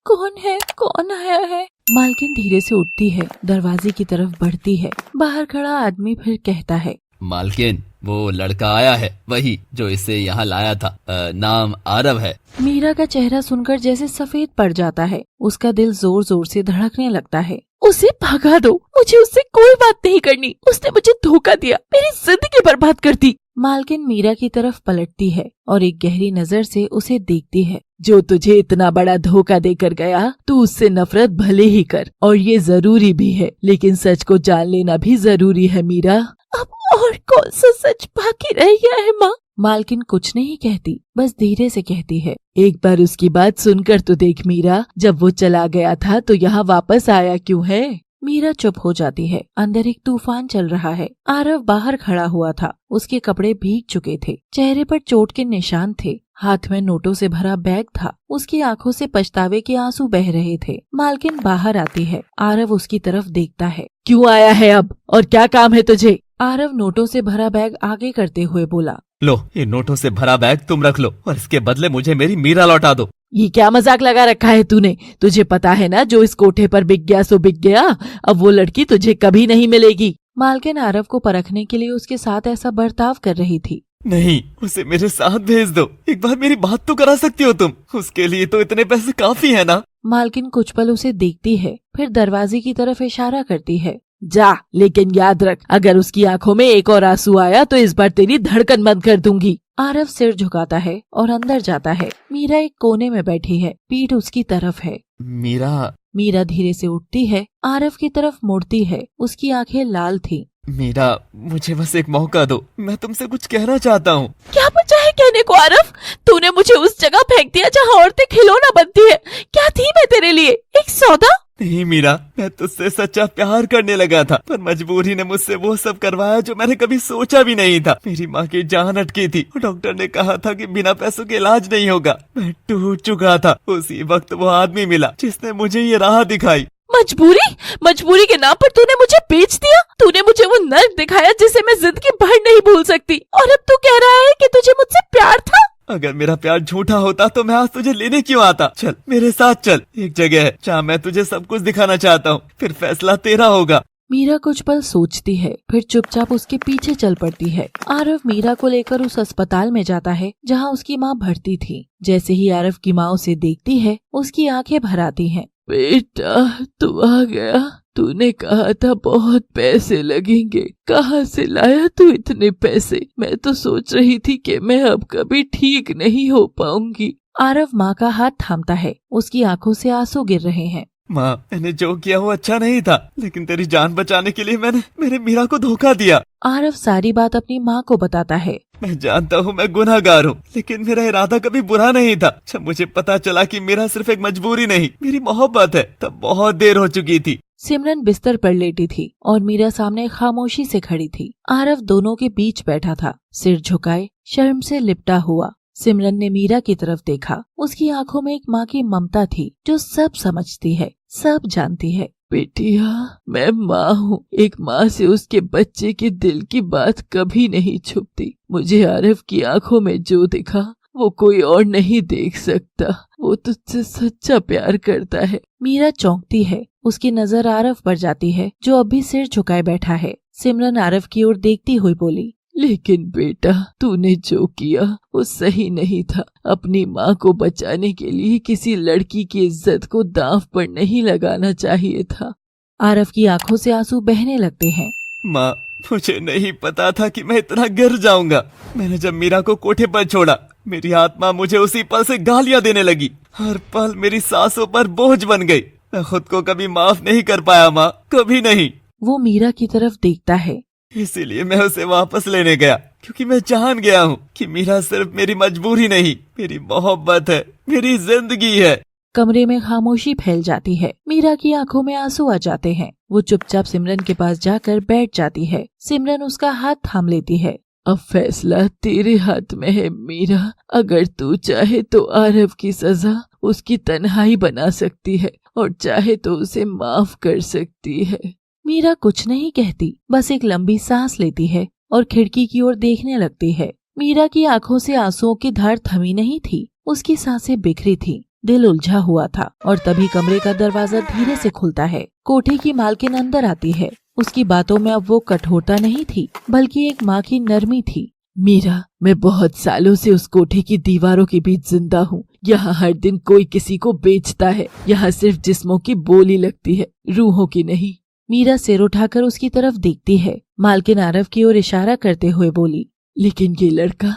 कौन है? कौन आया है? मालकिन धीरे से उठती है, दरवाजे की तरफ बढ़ती है। बाहर खड़ा आदमी फिर कहता है, मालकिन वो लड़का आया है, वही जो इसे यहाँ लाया था। नाम आरव है। मीरा का चेहरा सुनकर जैसे सफेद पड़ जाता है। उसका दिल जोर जोर से धड़कने लगता है। उसे भगा दो, मुझे उससे कोई बात नहीं करनी। उसने मुझे धोखा दिया, मेरी जिंदगी बर्बाद कर दी। मालकिन मीरा की तरफ पलटती है और एक गहरी नजर से उसे देखती है। जो तुझे इतना बड़ा धोखा देकर गया, तू उससे नफरत भले ही कर, और ये जरूरी भी है, लेकिन सच को जान लेना भी जरूरी है मीरा। अब और कौन सा सच बाकी रह गया है माँ? मालकिन कुछ नहीं कहती, बस धीरे से कहती है, एक बार उसकी बात सुनकर तो देख मीरा, जब वो चला गया था तो यहाँ वापस आया क्यों है? मीरा चुप हो जाती है। अंदर एक तूफान चल रहा है। आरव बाहर खड़ा हुआ था। उसके कपड़े भीग चुके थे, चेहरे पर चोट के निशान थे, हाथ में नोटों से भरा बैग था। उसकी आंखों से पछतावे के आंसू बह रहे थे। मालकिन बाहर आती है। आरव उसकी तरफ देखता है। क्यों आया है अब, और क्या काम है तुझे? आरव नोटों से भरा बैग आगे करते हुए बोला, लो, ये नोटों से भरा बैग तुम रख लो और इसके बदले मुझे मेरी मीरा लौटा दो। ये क्या मजाक लगा रखा है तूने? तुझे पता है ना, जो इस कोठे पर बिक गया सो बिक गया। अब वो लड़की तुझे कभी नहीं मिलेगी। मालकिन आरव को परखने के लिए उसके साथ ऐसा बर्ताव कर रही थी। नहीं, उसे मेरे साथ भेज दो। एक बार मेरी बात तो करा सकती हो तुम। उसके लिए तो इतने पैसे काफी है ना। मालकिन कुछ पल उसे देखती है, फिर दरवाजे की तरफ इशारा करती है। जा, लेकिन याद रख, अगर उसकी आंखों में एक और आंसू आया तो इस बार तेरी धड़कन बंद कर दूंगी। आरव सिर झुकाता है और अंदर जाता है। मीरा एक कोने में बैठी है, पीठ उसकी तरफ है। मीरा धीरे से उठती है, आरव की तरफ मुड़ती है। उसकी आंखें लाल थीं। मीरा, मुझे बस एक मौका दो, मैं तुमसे कुछ कहना चाहता हूँ। क्या बचा है कहने को आरव? तूने मुझे उस जगह फेंक दिया जहाँ औरतें खिलौना बनती है। क्या थी मैं तेरे लिए, एक सौदा? नहीं मीरा, मैं तुझसे सच्चा प्यार करने लगा था, पर मजबूरी ने मुझसे वो सब करवाया जो मैंने कभी सोचा भी नहीं था। मेरी माँ की जान अटकी थी। डॉक्टर ने कहा था कि बिना पैसों के इलाज नहीं होगा। मैं टूट चुका था। उसी वक्त वो आदमी मिला जिसने मुझे ये राह दिखाई। मजबूरी के नाम पर तूने मुझे बेच दिया। तूने मुझे वो नर्क दिखाया जिसे मैं जिंदगी भर नहीं भूल सकती, और अब तू कह रहा है कि तुझे मुझसे प्यार था। अगर मेरा प्यार झूठा होता तो मैं आज तुझे लेने क्यों आता। चल मेरे साथ चल, एक जगह है जहाँ मैं तुझे सब कुछ दिखाना चाहता हूँ, फिर फैसला तेरा होगा। मीरा कुछ पल सोचती है, फिर चुपचाप उसके पीछे चल पड़ती है। आरव मीरा को लेकर उस अस्पताल में जाता है जहाँ उसकी माँ भर्ती थी। जैसे ही आरव की माँ उसे देखती है, उसकी आंखें भर आती हैं। बेटा, तू आ गया। तूने कहा था बहुत पैसे लगेंगे, कहाँ से लाया तू इतने पैसे? मैं तो सोच रही थी कि मैं अब कभी ठीक नहीं हो पाऊंगी। आरव माँ का हाथ थामता है। उसकी आंखों से आंसू गिर रहे हैं। माँ, मैंने जो किया वो अच्छा नहीं था, लेकिन तेरी जान बचाने के लिए मैंने मेरे मीरा को धोखा दिया। आरव सारी बात अपनी माँ को बताता है। मैं जानता हूँ मैं गुनहगार हूँ, लेकिन मेरा इरादा कभी बुरा नहीं था। जब मुझे पता चला कि मेरा सिर्फ एक मजबूरी नहीं, मेरी मोहब्बत है, तब बहुत देर हो चुकी थी। सिमरन बिस्तर पर लेटी थी और मीरा सामने खामोशी से खड़ी थी। आरव दोनों के बीच बैठा था, सिर झुकाए, शर्म से लिपटा हुआ। सिमरन ने मीरा की तरफ देखा। उसकी आंखों में एक माँ की ममता थी जो सब समझती है, सब जानती है। बेटिया, मैं माँ हूँ। एक माँ से उसके बच्चे के दिल की बात कभी नहीं छुपती। मुझे आरव की आंखों में जो दिखा वो कोई और नहीं देख सकता। वो तुझसे सच्चा प्यार करता है। मीरा चौंकती है। उसकी नजर आरव पर जाती है जो अभी सिर झुकाए बैठा है। सिमरन आरव की ओर देखती हुई बोली, लेकिन बेटा, तूने जो किया वो सही नहीं था। अपनी माँ को बचाने के लिए किसी लड़की की इज्जत को दांव पर नहीं लगाना चाहिए था। आरव की आंखों से आंसू बहने लगते हैं। माँ, मुझे नहीं पता था कि मैं इतना गिर जाऊंगा। मैंने जब मीरा को कोठे पर छोड़ा, मेरी आत्मा मुझे उसी पल से गालियां देने लगी। हर पल मेरी सांसों पर बोझ बन गई। मैं खुद को कभी माफ नहीं कर पाया माँ, कभी नहीं। वो मीरा की तरफ देखता है। इसीलिए मैं उसे वापस लेने गया, क्योंकि मैं जान गया हूँ कि मीरा सिर्फ मेरी मजबूरी नहीं, मेरी मोहब्बत है, मेरी जिंदगी है। कमरे में खामोशी फैल जाती है। मीरा की आंखों में आंसू आ जाते हैं। वो चुपचाप सिमरन के पास जाकर बैठ जाती है। सिमरन उसका हाथ थाम लेती है। अब फैसला तेरे हाथ में है मीरा। अगर तू चाहे तो आरव की सजा उसकी तन्हाई बना सकती है, और चाहे तो उसे माफ कर सकती है। मीरा कुछ नहीं कहती, बस एक लंबी सांस लेती है और खिड़की की ओर देखने लगती है। मीरा की आंखों से आंसुओं की धार थमी नहीं थी, उसकी सांसें बिखरी थी। दिल उलझा हुआ था और तभी कमरे का दरवाजा धीरे से खुलता है। कोठे की मालकिन अंदर आती है। उसकी बातों में अब वो कठोरता नहीं थी बल्कि एक माँ की नरमी थी। मीरा, मैं बहुत सालों से उस कोठे की दीवारों के बीच जिंदा हूँ। यहाँ हर दिन कोई किसी को बेचता है। यहाँ सिर्फ जिस्मों की बोली लगती है, रूहों की नहीं। मीरा सिर उठाकर उसकी तरफ देखती है। मालकिन आरव की ओर इशारा करते हुए बोली, लेकिन ये लड़का,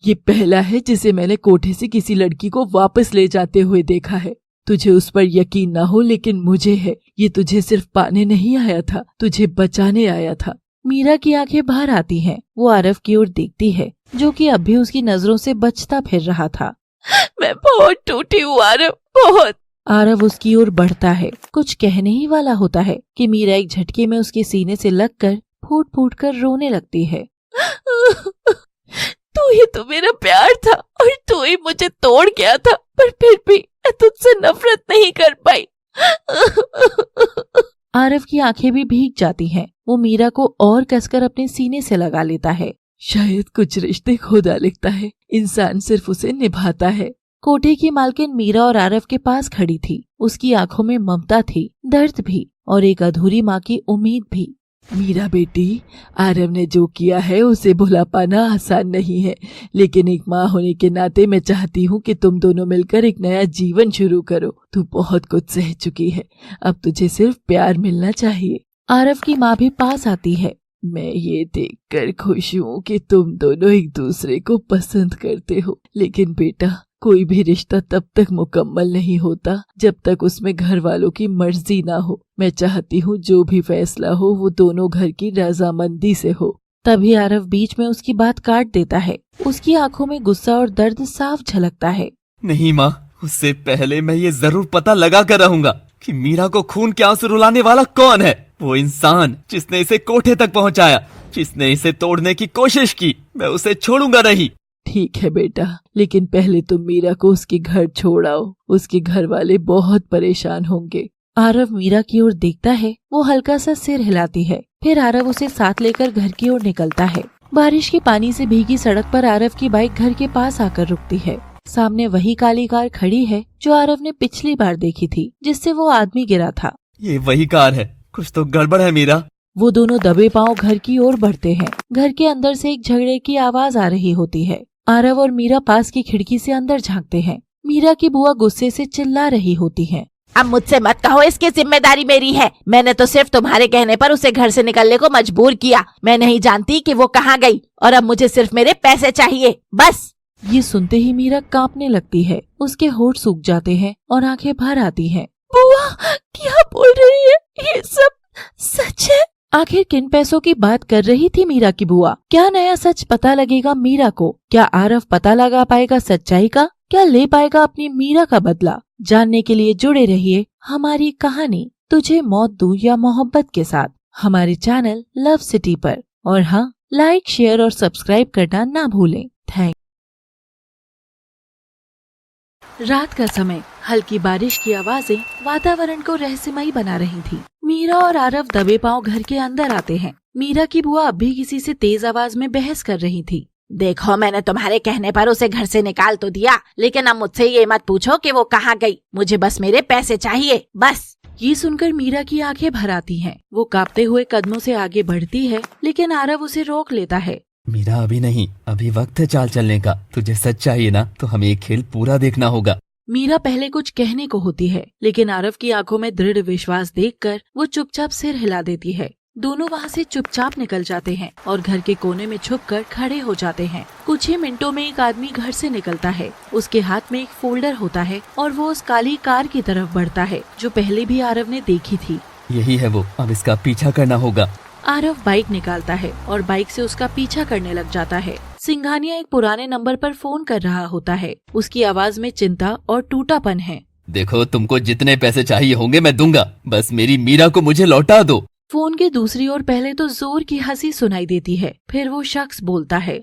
ये पहला है जिसे मैंने कोठे से किसी लड़की को वापस ले जाते हुए देखा है। तुझे उस पर यकीन ना हो लेकिन मुझे है। ये तुझे सिर्फ पाने नहीं आया था, तुझे बचाने आया था। मीरा की आंखें बाहर आती हैं। वो आरव की ओर देखती है जो कि अब भी उसकी नजरों से बचता फिर रहा था। मैं बहुत टूटी हूँ आरव, बहुत। आरव उसकी ओर बढ़ता है। कुछ कहने ही वाला होता है कि मीरा एक झटके में उसके सीने से लगकर फूट फूट कर रोने लगती है। तू ही तो मेरा प्यार था और तू ही मुझे तोड़ गया था, पर फिर भी मैं तुझसे नफरत नहीं कर पाई। आरव की आंखें भी भीग जाती हैं। वो मीरा को और कसकर अपने सीने से लगा लेता है। शायद कुछ रिश्ते खुदा लिखता है, इंसान सिर्फ उसे निभाता है। कोठे की मालकिन मीरा और आरव के पास खड़ी थी। उसकी आंखों में ममता थी, दर्द भी और एक अधूरी माँ की उम्मीद भी। मीरा बेटी, आरव ने जो किया है उसे भुला पाना आसान नहीं है, लेकिन एक माँ होने के नाते मैं चाहती हूँ कि तुम दोनों मिलकर एक नया जीवन शुरू करो। तू बहुत कुछ सह चुकी है, अब तुझे सिर्फ प्यार मिलना चाहिए। आरव की माँ भी पास आती है। मैं ये देखकर खुश हूँ कि तुम दोनों एक दूसरे को पसंद करते हो, लेकिन बेटा, कोई भी रिश्ता तब तक मुकम्मल नहीं होता जब तक उसमें घर वालों की मर्जी ना हो। मैं चाहती हूँ जो भी फैसला हो वो दोनों घर की रजामंदी से हो। तभी आरव बीच में उसकी बात काट देता है। उसकी आंखों में गुस्सा और दर्द साफ झलकता है। नहीं माँ, उससे पहले मैं ये जरूर पता लगा कर रहूंगा कि मीरा को खून के आंसू रुलाने वाला कौन है। वो इंसान जिसने इसे कोठे तक पहुँचाया, जिसने इसे तोड़ने की कोशिश की, मैं उसे छोड़ूंगा नहीं। ठीक है बेटा, लेकिन पहले तुम मीरा को उसके घर छोड़ाओ। उसके घर वाले बहुत परेशान होंगे। आरव मीरा की ओर देखता है। वो हल्का सा सिर हिलाती है। फिर आरव उसे साथ लेकर घर की ओर निकलता है। बारिश के पानी से भीगी सड़क पर आरव की बाइक घर के पास आकर रुकती है। सामने वही काली कार खड़ी है जो आरव ने पिछली बार देखी थी, जिससे वो आदमी गिरा था। ये वही कार है, कुछ तो गड़बड़ है मीरा। वो दोनों दबे पांव घर की ओर बढ़ते हैं। घर के अंदर से एक झगड़े की आवाज आ रही होती है। आरव और मीरा पास की खिड़की से अंदर झांकते हैं। मीरा की बुआ गुस्से से चिल्ला रही होती है। अब मुझसे मत कहो, इसकी जिम्मेदारी मेरी है। मैंने तो सिर्फ तुम्हारे कहने पर उसे घर से निकलने को मजबूर किया। मैं नहीं जानती कि वो कहाँ गई और अब मुझे सिर्फ मेरे पैसे चाहिए, बस। ये सुनते ही मीरा कांपने लगती है। उसके होंठ सूख जाते हैं और आंखें भर आती हैं। बुआ, क्या बोल रही है? ये सब सच है? आखिर किन पैसों की बात कर रही थी मीरा की बुआ? क्या नया सच पता लगेगा मीरा को? क्या आरव पता लगा पाएगा सच्चाई का? क्या ले पाएगा अपनी मीरा का बदला? जानने के लिए जुड़े रहिए हमारी कहानी तुझे मौत दूं या मोहब्बत के साथ, हमारे चैनल लव सिटी पर। और हाँ, लाइक, शेयर और सब्सक्राइब करना ना भूलें। थैंक। रात का समय, हल्की बारिश की आवाजें वातावरण को रहस्यमयी बना रही थी। मीरा और आरव दबे पांव घर के अंदर आते हैं। मीरा की बुआ अब भी किसी से तेज आवाज में बहस कर रही थी। देखो, मैंने तुम्हारे कहने पर उसे घर से निकाल तो दिया, लेकिन अब मुझसे ये मत पूछो कि वो कहाँ गई। मुझे बस मेरे पैसे चाहिए, बस। ये सुनकर मीरा की आंखें भर आती हैं। वो कांपते हुए कदमों से आगे बढ़ती है, लेकिन आरव उसे रोक लेता है। मीरा, अभी नहीं, अभी वक्त है चाल चलने का। तुझे सच चाहिए ना, तो हमें एक खेल पूरा देखना होगा। मीरा पहले कुछ कहने को होती है, लेकिन आरव की आंखों में दृढ़ विश्वास देखकर वो चुपचाप सिर हिला देती है। दोनों वहाँ से चुपचाप निकल जाते हैं और घर के कोने में छुपकर खड़े हो जाते हैं। कुछ ही मिनटों में एक आदमी घर से निकलता है। उसके हाथ में एक फोल्डर होता है और वो उस काली कार की तरफ बढ़ता है जो पहले भी आरव ने देखी थी। यही है वो, अब इसका पीछा करना होगा। आरव बाइक निकालता है और बाइक से उसका पीछा करने लग जाता है। सिंघानिया एक पुराने नंबर पर फोन कर रहा होता है। उसकी आवाज में चिंता और टूटापन है। देखो, तुमको जितने पैसे चाहिए होंगे मैं दूंगा, बस मेरी मीरा को मुझे लौटा दो। फोन के दूसरी ओर पहले तो जोर की हंसी सुनाई देती है, फिर वो शख्स बोलता है।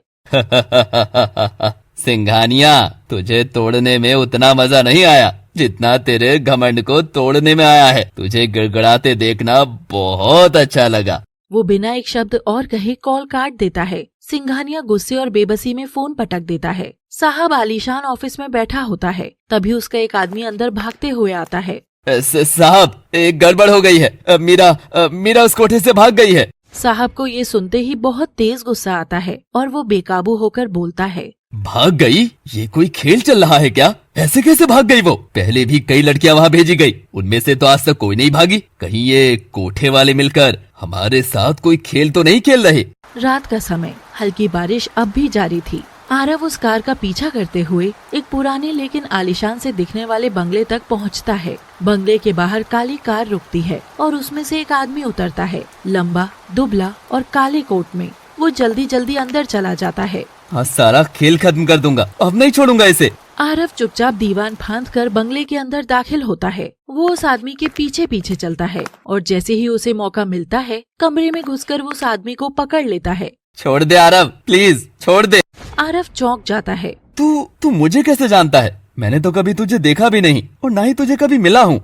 सिंघानिया, तुझे तोड़ने में उतना मजा नहीं आया जितना तेरे घमंड को तोड़ने में आया है। तुझे गिड़गिड़ाते देखना बहुत अच्छा लगा। वो बिना एक शब्द और कहे कॉल काट देता है। सिंघानिया गुस्से और बेबसी में फोन पटक देता है। साहब आलीशान ऑफिस में बैठा होता है, तभी उसका एक आदमी अंदर भागते हुए आता है। साहब, एक गड़बड़ हो गई है। मीरा उस कोठे से भाग गई है। साहब को ये सुनते ही बहुत तेज गुस्सा आता है और वो बेकाबू होकर बोलता है, भाग गई? ये कोई खेल चल रहा है क्या? ऐसे कैसे भाग गई वो? पहले भी कई लड़कियां वहाँ भेजी गई, उनमें से तो आज तक कोई नहीं भागी। कहीं ये कोठे वाले मिलकर हमारे साथ कोई खेल तो नहीं खेल रहे? रात का समय, हल्की बारिश अब भी जारी थी। आरव उस कार का पीछा करते हुए एक पुराने लेकिन आलीशान से दिखने वाले बंगले तक पहुंचता है। बंगले के बाहर काली कार रुकती है और उसमें से एक आदमी उतरता है, लंबा, दुबला और काले कोट में। वो जल्दी जल्दी अंदर चला जाता है। हाँ, सारा खेल खत्म कर दूंगा, अब नहीं छोड़ूंगा इसे। आरव चुपचाप दीवान फांद कर बंगले के अंदर दाखिल होता है। वो उस आदमी के पीछे पीछे चलता है और जैसे ही उसे मौका मिलता है, कमरे में घुसकर वो उस आदमी को पकड़ लेता है। छोड़ दे आरव, प्लीज छोड़ दे। आरव चौंक जाता है। तू मुझे कैसे जानता है? मैंने तो कभी तुझे देखा भी नहीं और ना ही तुझे कभी मिला हूँ।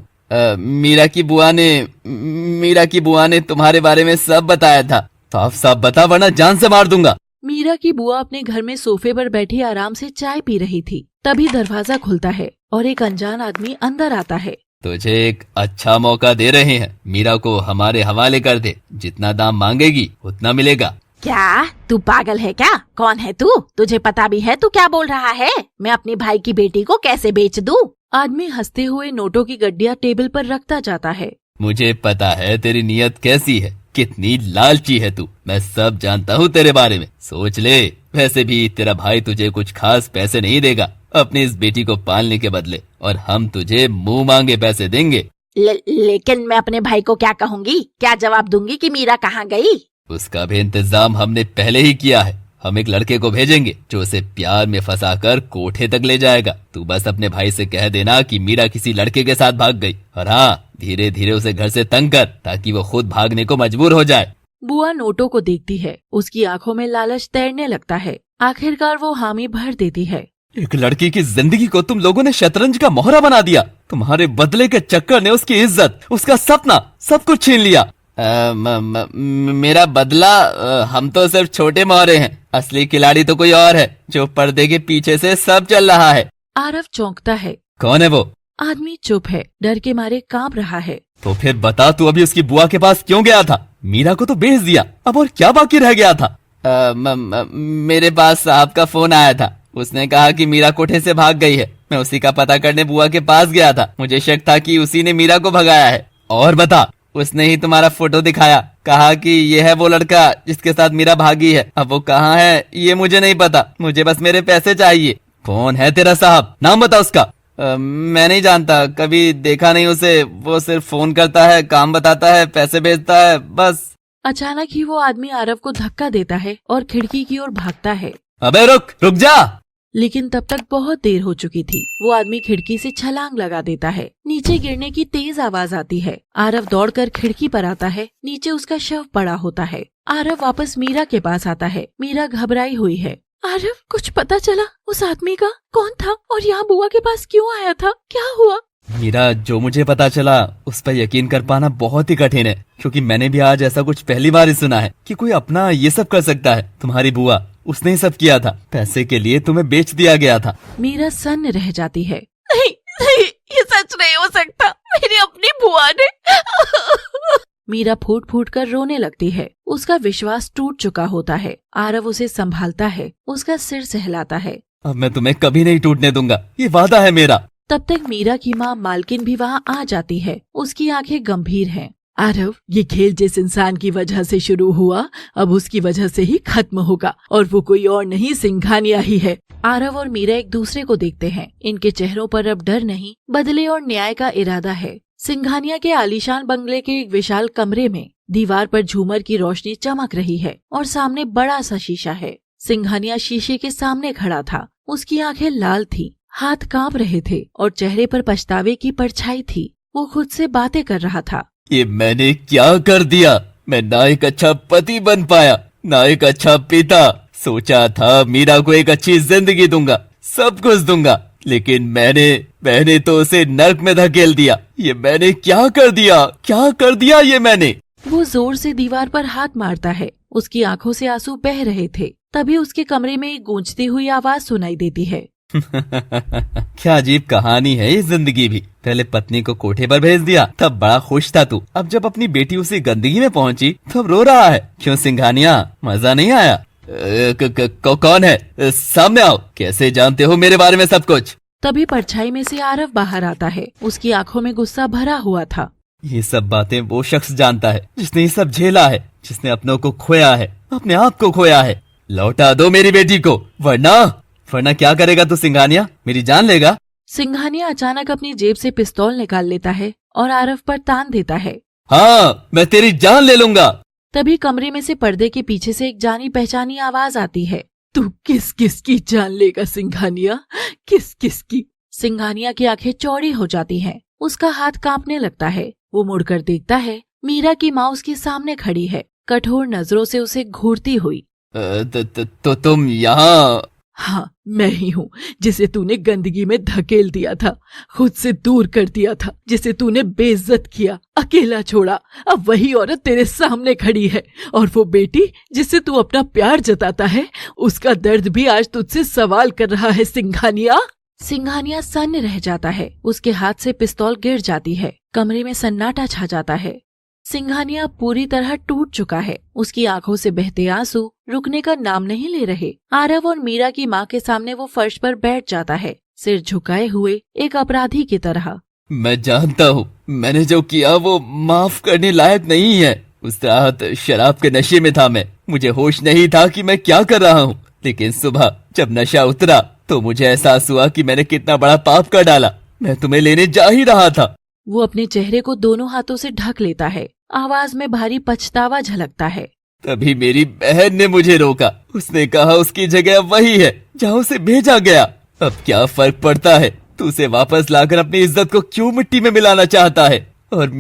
मीरा की बुआ ने तुम्हारे बारे में सब बताया था। साफ साफ बता, वरना जान से मार दूंगा। मीरा की बुआ अपने घर में सोफे पर बैठी आराम से चाय पी रही थी। तभी दरवाजा खुलता है और एक अनजान आदमी अंदर आता है। तुझे एक अच्छा मौका दे रहे हैं, मीरा को हमारे हवाले कर दे। जितना दाम मांगेगी उतना मिलेगा। क्या तू पागल है क्या? कौन है तू? तुझे पता भी है तू क्या बोल रहा है? मैं अपनी भाई की बेटी को कैसे बेच दूं? आदमी हंसते हुए नोटों की गड्डियां टेबल पर रखता जाता है। मुझे पता है तेरी नीयत कैसी है, कितनी लालची है तू। मैं सब जानता हूँ तेरे बारे में। सोच ले, वैसे भी तेरा भाई तुझे कुछ खास पैसे नहीं देगा अपनी इस बेटी को पालने के बदले, और हम तुझे मुंह मांगे पैसे देंगे। लेकिन मैं अपने भाई को क्या कहूँगी? क्या जवाब दूंगी कि मीरा कहाँ गई? उसका भी इंतजाम हमने पहले ही किया है। हम एक लड़के को भेजेंगे जो उसे प्यार में फंसाकर कोठे तक ले जाएगा। तू बस अपने भाई से कह देना कि मीरा किसी लड़के के साथ भाग गई, और हाँ, धीरे धीरे उसे घर से तंग कर ताकि वो खुद भागने को मजबूर हो जाए। बुआ नोटों को देखती है, उसकी आंखों में लालच तैरने लगता है। आखिरकार वो हामी भर देती है। एक लड़की की जिंदगी को तुम लोगों ने शतरंज का मोहरा बना दिया। तुम्हारे बदले के चक्कर ने उसकी इज्जत, उसका सपना, सब कुछ छीन लिया। मेरा बदला? हम तो सिर्फ छोटे मोहरे हैं। असली खिलाड़ी तो कोई और है जो पर्दे के पीछे से सब चल रहा है। आरव चौंकता है। कौन है वो? आदमी चुप है, डर के मारे कांप रहा है। तो फिर बता, तू अभी उसकी बुआ के पास क्यों गया था? मीरा को तो बेच दिया, अब और क्या बाकी रह गया था? मेरे पास साहब का फोन आया था। उसने कहा कि मीरा कोठे से भाग गई है। मैं उसी का पता करने बुआ के पास गया था। मुझे शक था कि उसी ने मीरा को भगाया है। और बता, उसने ही तुम्हारा फोटो दिखाया, कहा कि ये है वो लड़का जिसके साथ मीरा भागी है। अब वो कहाँ है ये मुझे नहीं पता, मुझे बस मेरे पैसे चाहिए। कौन है तेरा साहब? नाम बता उसका। मैं नहीं जानता, कभी देखा नहीं उसे। वो सिर्फ फोन करता है, काम बताता है, पैसे भेजता है, बस। अचानक ही वो आदमी आरव को धक्का देता है और खिड़की की ओर भागता है। अबे रुक जा! लेकिन तब तक बहुत देर हो चुकी थी। वो आदमी खिड़की से छलांग लगा देता है। नीचे गिरने की तेज आवाज आती है। आरव दौड़कर खिड़की पर आता है। नीचे उसका शव पड़ा होता है। आरव वापस मीरा के पास आता है। मीरा घबराई हुई है। आरव, कुछ पता चला उस आदमी का? कौन था और यहाँ बुआ के पास क्यों आया था? क्या हुआ? मीरा, जो मुझे पता चला उस पर यकीन कर पाना बहुत ही कठिन है, क्योंकि मैंने भी आज ऐसा कुछ पहली बार ही सुना है कि कोई अपना ये सब कर सकता है। तुम्हारी बुआ, उसने ही सब किया था। पैसे के लिए तुम्हें बेच दिया गया था। मीरा सन्न रह जाती है। नहीं नहीं, ये सच नहीं हो सकता। मेरी अपनी बुआ ने। मीरा फूट फूट कर रोने लगती है। उसका विश्वास टूट चुका होता है। आरव उसे संभालता है, उसका सिर सहलाता है। अब मैं तुम्हें कभी नहीं टूटने दूंगा, ये वादा है मेरा। तब तक मीरा की माँ मालकिन भी वहाँ आ जाती है। उसकी आंखें गंभीर हैं। आरव, ये खेल जिस इंसान की वजह से शुरू हुआ, अब उसकी वजह से ही खत्म होगा, और वो कोई और नहीं, सिंघानिया ही है। आरव और मीरा एक दूसरे को देखते हैं। इनके चेहरों पर अब डर नहीं, बदले और न्याय का इरादा है। सिंघानिया के आलीशान बंगले के एक विशाल कमरे में दीवार पर झूमर की रोशनी चमक रही है और सामने बड़ा सा शीशा है। सिंघानिया शीशे के सामने खड़ा था। उसकी आंखें लाल थी, हाथ कांप रहे थे और चेहरे पर पछतावे की परछाई थी। वो खुद से बातें कर रहा था। ये मैंने क्या कर दिया? मैं ना एक अच्छा पति बन पाया, ना एक अच्छा पिता। सोचा था मीरा को एक अच्छी जिंदगी दूंगा, सब कुछ दूंगा, लेकिन मैंने तो उसे नर्क में धकेल दिया। ये मैंने क्या कर दिया? क्या कर दिया ये मैंने? वो जोर से दीवार पर हाथ मारता है। उसकी आंखों से आंसू बह रहे थे। तभी उसके कमरे में एक गूंजती हुई आवाज सुनाई देती है। क्या अजीब कहानी है ये जिंदगी भी। पहले पत्नी को कोठे पर भेज दिया, तब बड़ा खुश था तू। अब जब अपनी बेटी उसी गंदगी में पहुंची तब रो रहा है। क्यों सिंघानिया, मजा नहीं आया? कौन है? सामने आओ। कैसे जानते हो मेरे बारे में सब कुछ? तभी परछाई में से आरव बाहर आता है। उसकी आंखों में गुस्सा भरा हुआ था। ये सब बातें वो शख्स जानता है जिसने ये सब झेला है, जिसने अपनों को खोया है, अपने आप को खोया है। लौटा दो मेरी बेटी को, वरना क्या करेगा तू सिंघानिया? मेरी जान लेगा? सिंघानिया अचानक अपनी जेब से पिस्तौल निकाल लेता है और आरव पर तान देता है। हाँ, मैं तेरी जान ले लूंगा। तभी कमरे में से पर्दे के पीछे से एक जानी पहचानी आवाज आती है। तू किस किस की जान लेगा सिंघानिया, किस किस की? सिंघानिया की आंखें चौड़ी हो जाती हैं। उसका हाथ कांपने लगता है। वो मुड़कर देखता है, मीरा की माँ उसके सामने खड़ी है, कठोर नजरों से उसे घूरती हुई। तो तुम यहाँ? हाँ, मैं ही हूँ जिसे तूने गंदगी में धकेल दिया था, खुद से दूर कर दिया था, जिसे तूने बेइज्जत किया, अकेला छोड़ा। अब वही औरत तेरे सामने खड़ी है, और वो बेटी जिससे तू अपना प्यार जताता है, उसका दर्द भी आज तुझसे सवाल कर रहा है सिंघानिया। सिंघानिया सन्न रह जाता है। उसके हाथ से पिस्तौल गिर जाती है। कमरे में सन्नाटा छा जाता है। सिंघानिया पूरी तरह टूट चुका है। उसकी आंखों से बहते आंसू रुकने का नाम नहीं ले रहे। आरव और मीरा की माँ के सामने वो फर्श पर बैठ जाता है, सिर झुकाए हुए एक अपराधी की तरह। मैं जानता हूँ मैंने जो किया वो माफ करने लायक नहीं है। उस रात शराब के नशे में था मैं, मुझे होश नहीं था कि मैं क्या कर रहा हूँ। लेकिन सुबह जब नशा उतरा तो मुझे एहसास हुआ कि मैंने कितना बड़ा पाप कर डाला। मैं तुम्हें लेने जा ही रहा था। वो अपने चेहरे को दोनों हाथों से ढक लेता है। आवाज में भारी पछतावा झलकता है। तभी मेरी बहन ने मुझे रोका। उसने कहा उसकी जगह वही है जहाँ उसे भेजा गया। अब क्या फर्क पड़ता है? तू उसे वापस लाकर अपनी इज्जत को क्यों मिट्टी में मिलाना चाहता है? और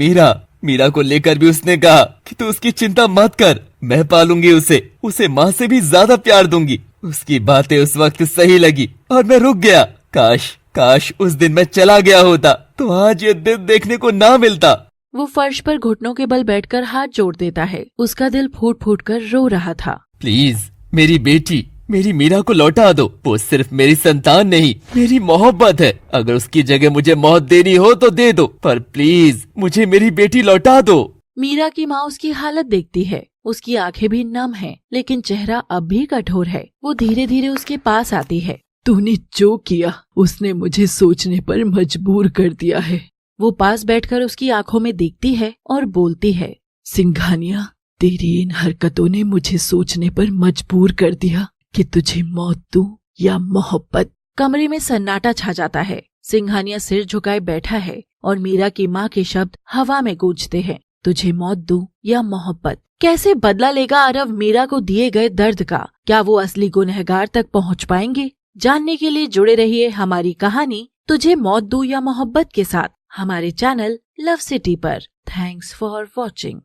मीरा को लेकर भी उसने कहा कि तू उसकी चिंता मत कर, मैं पालूंगी उसे माँ से भी ज्यादा प्यार दूंगी। उसकी बातें उस वक्त सही लगी और मैं रुक गया। काश उस दिन मैं चला गया होता तो आज ये दिन देखने को ना मिलता। वो फर्श पर घुटनों के बल बैठकर हाथ जोड़ देता है। उसका दिल फूट फूट कर रो रहा था। प्लीज मेरी बेटी, मेरी मीरा को लौटा दो। वो सिर्फ मेरी संतान नहीं, मेरी मोहब्बत है। अगर उसकी जगह मुझे मौत देनी हो तो दे दो, पर प्लीज मुझे मेरी बेटी लौटा दो। मीरा की माँ उसकी हालत देखती है। उसकी आंखें भी नम हैं, लेकिन चेहरा अब भी कठोर है। वो धीरे धीरे उसके पास आती है। तूने जो किया उसने मुझे सोचने पर मजबूर कर दिया है। वो पास बैठकर उसकी आंखों में देखती है और बोलती है। सिंघानिया, तेरी इन हरकतों ने मुझे सोचने पर मजबूर कर दिया कि तुझे मौत दूं या मोहब्बत। कमरे में सन्नाटा छा जाता है। सिंघानिया सिर झुकाए बैठा है और मीरा की माँ के शब्द हवा में गूंजते हैं। तुझे मौत दूं या मोहब्बत। कैसे बदला लेगा आरव मीरा को दिए गए दर्द का? क्या वो असली गुनहगार तक पहुंच पाएंगे? जानने के लिए जुड़े रहिए हमारी कहानी तुझे मौत दूं या मोहब्बत के साथ हमारे चैनल लव सिटी पर। Thanks for watching.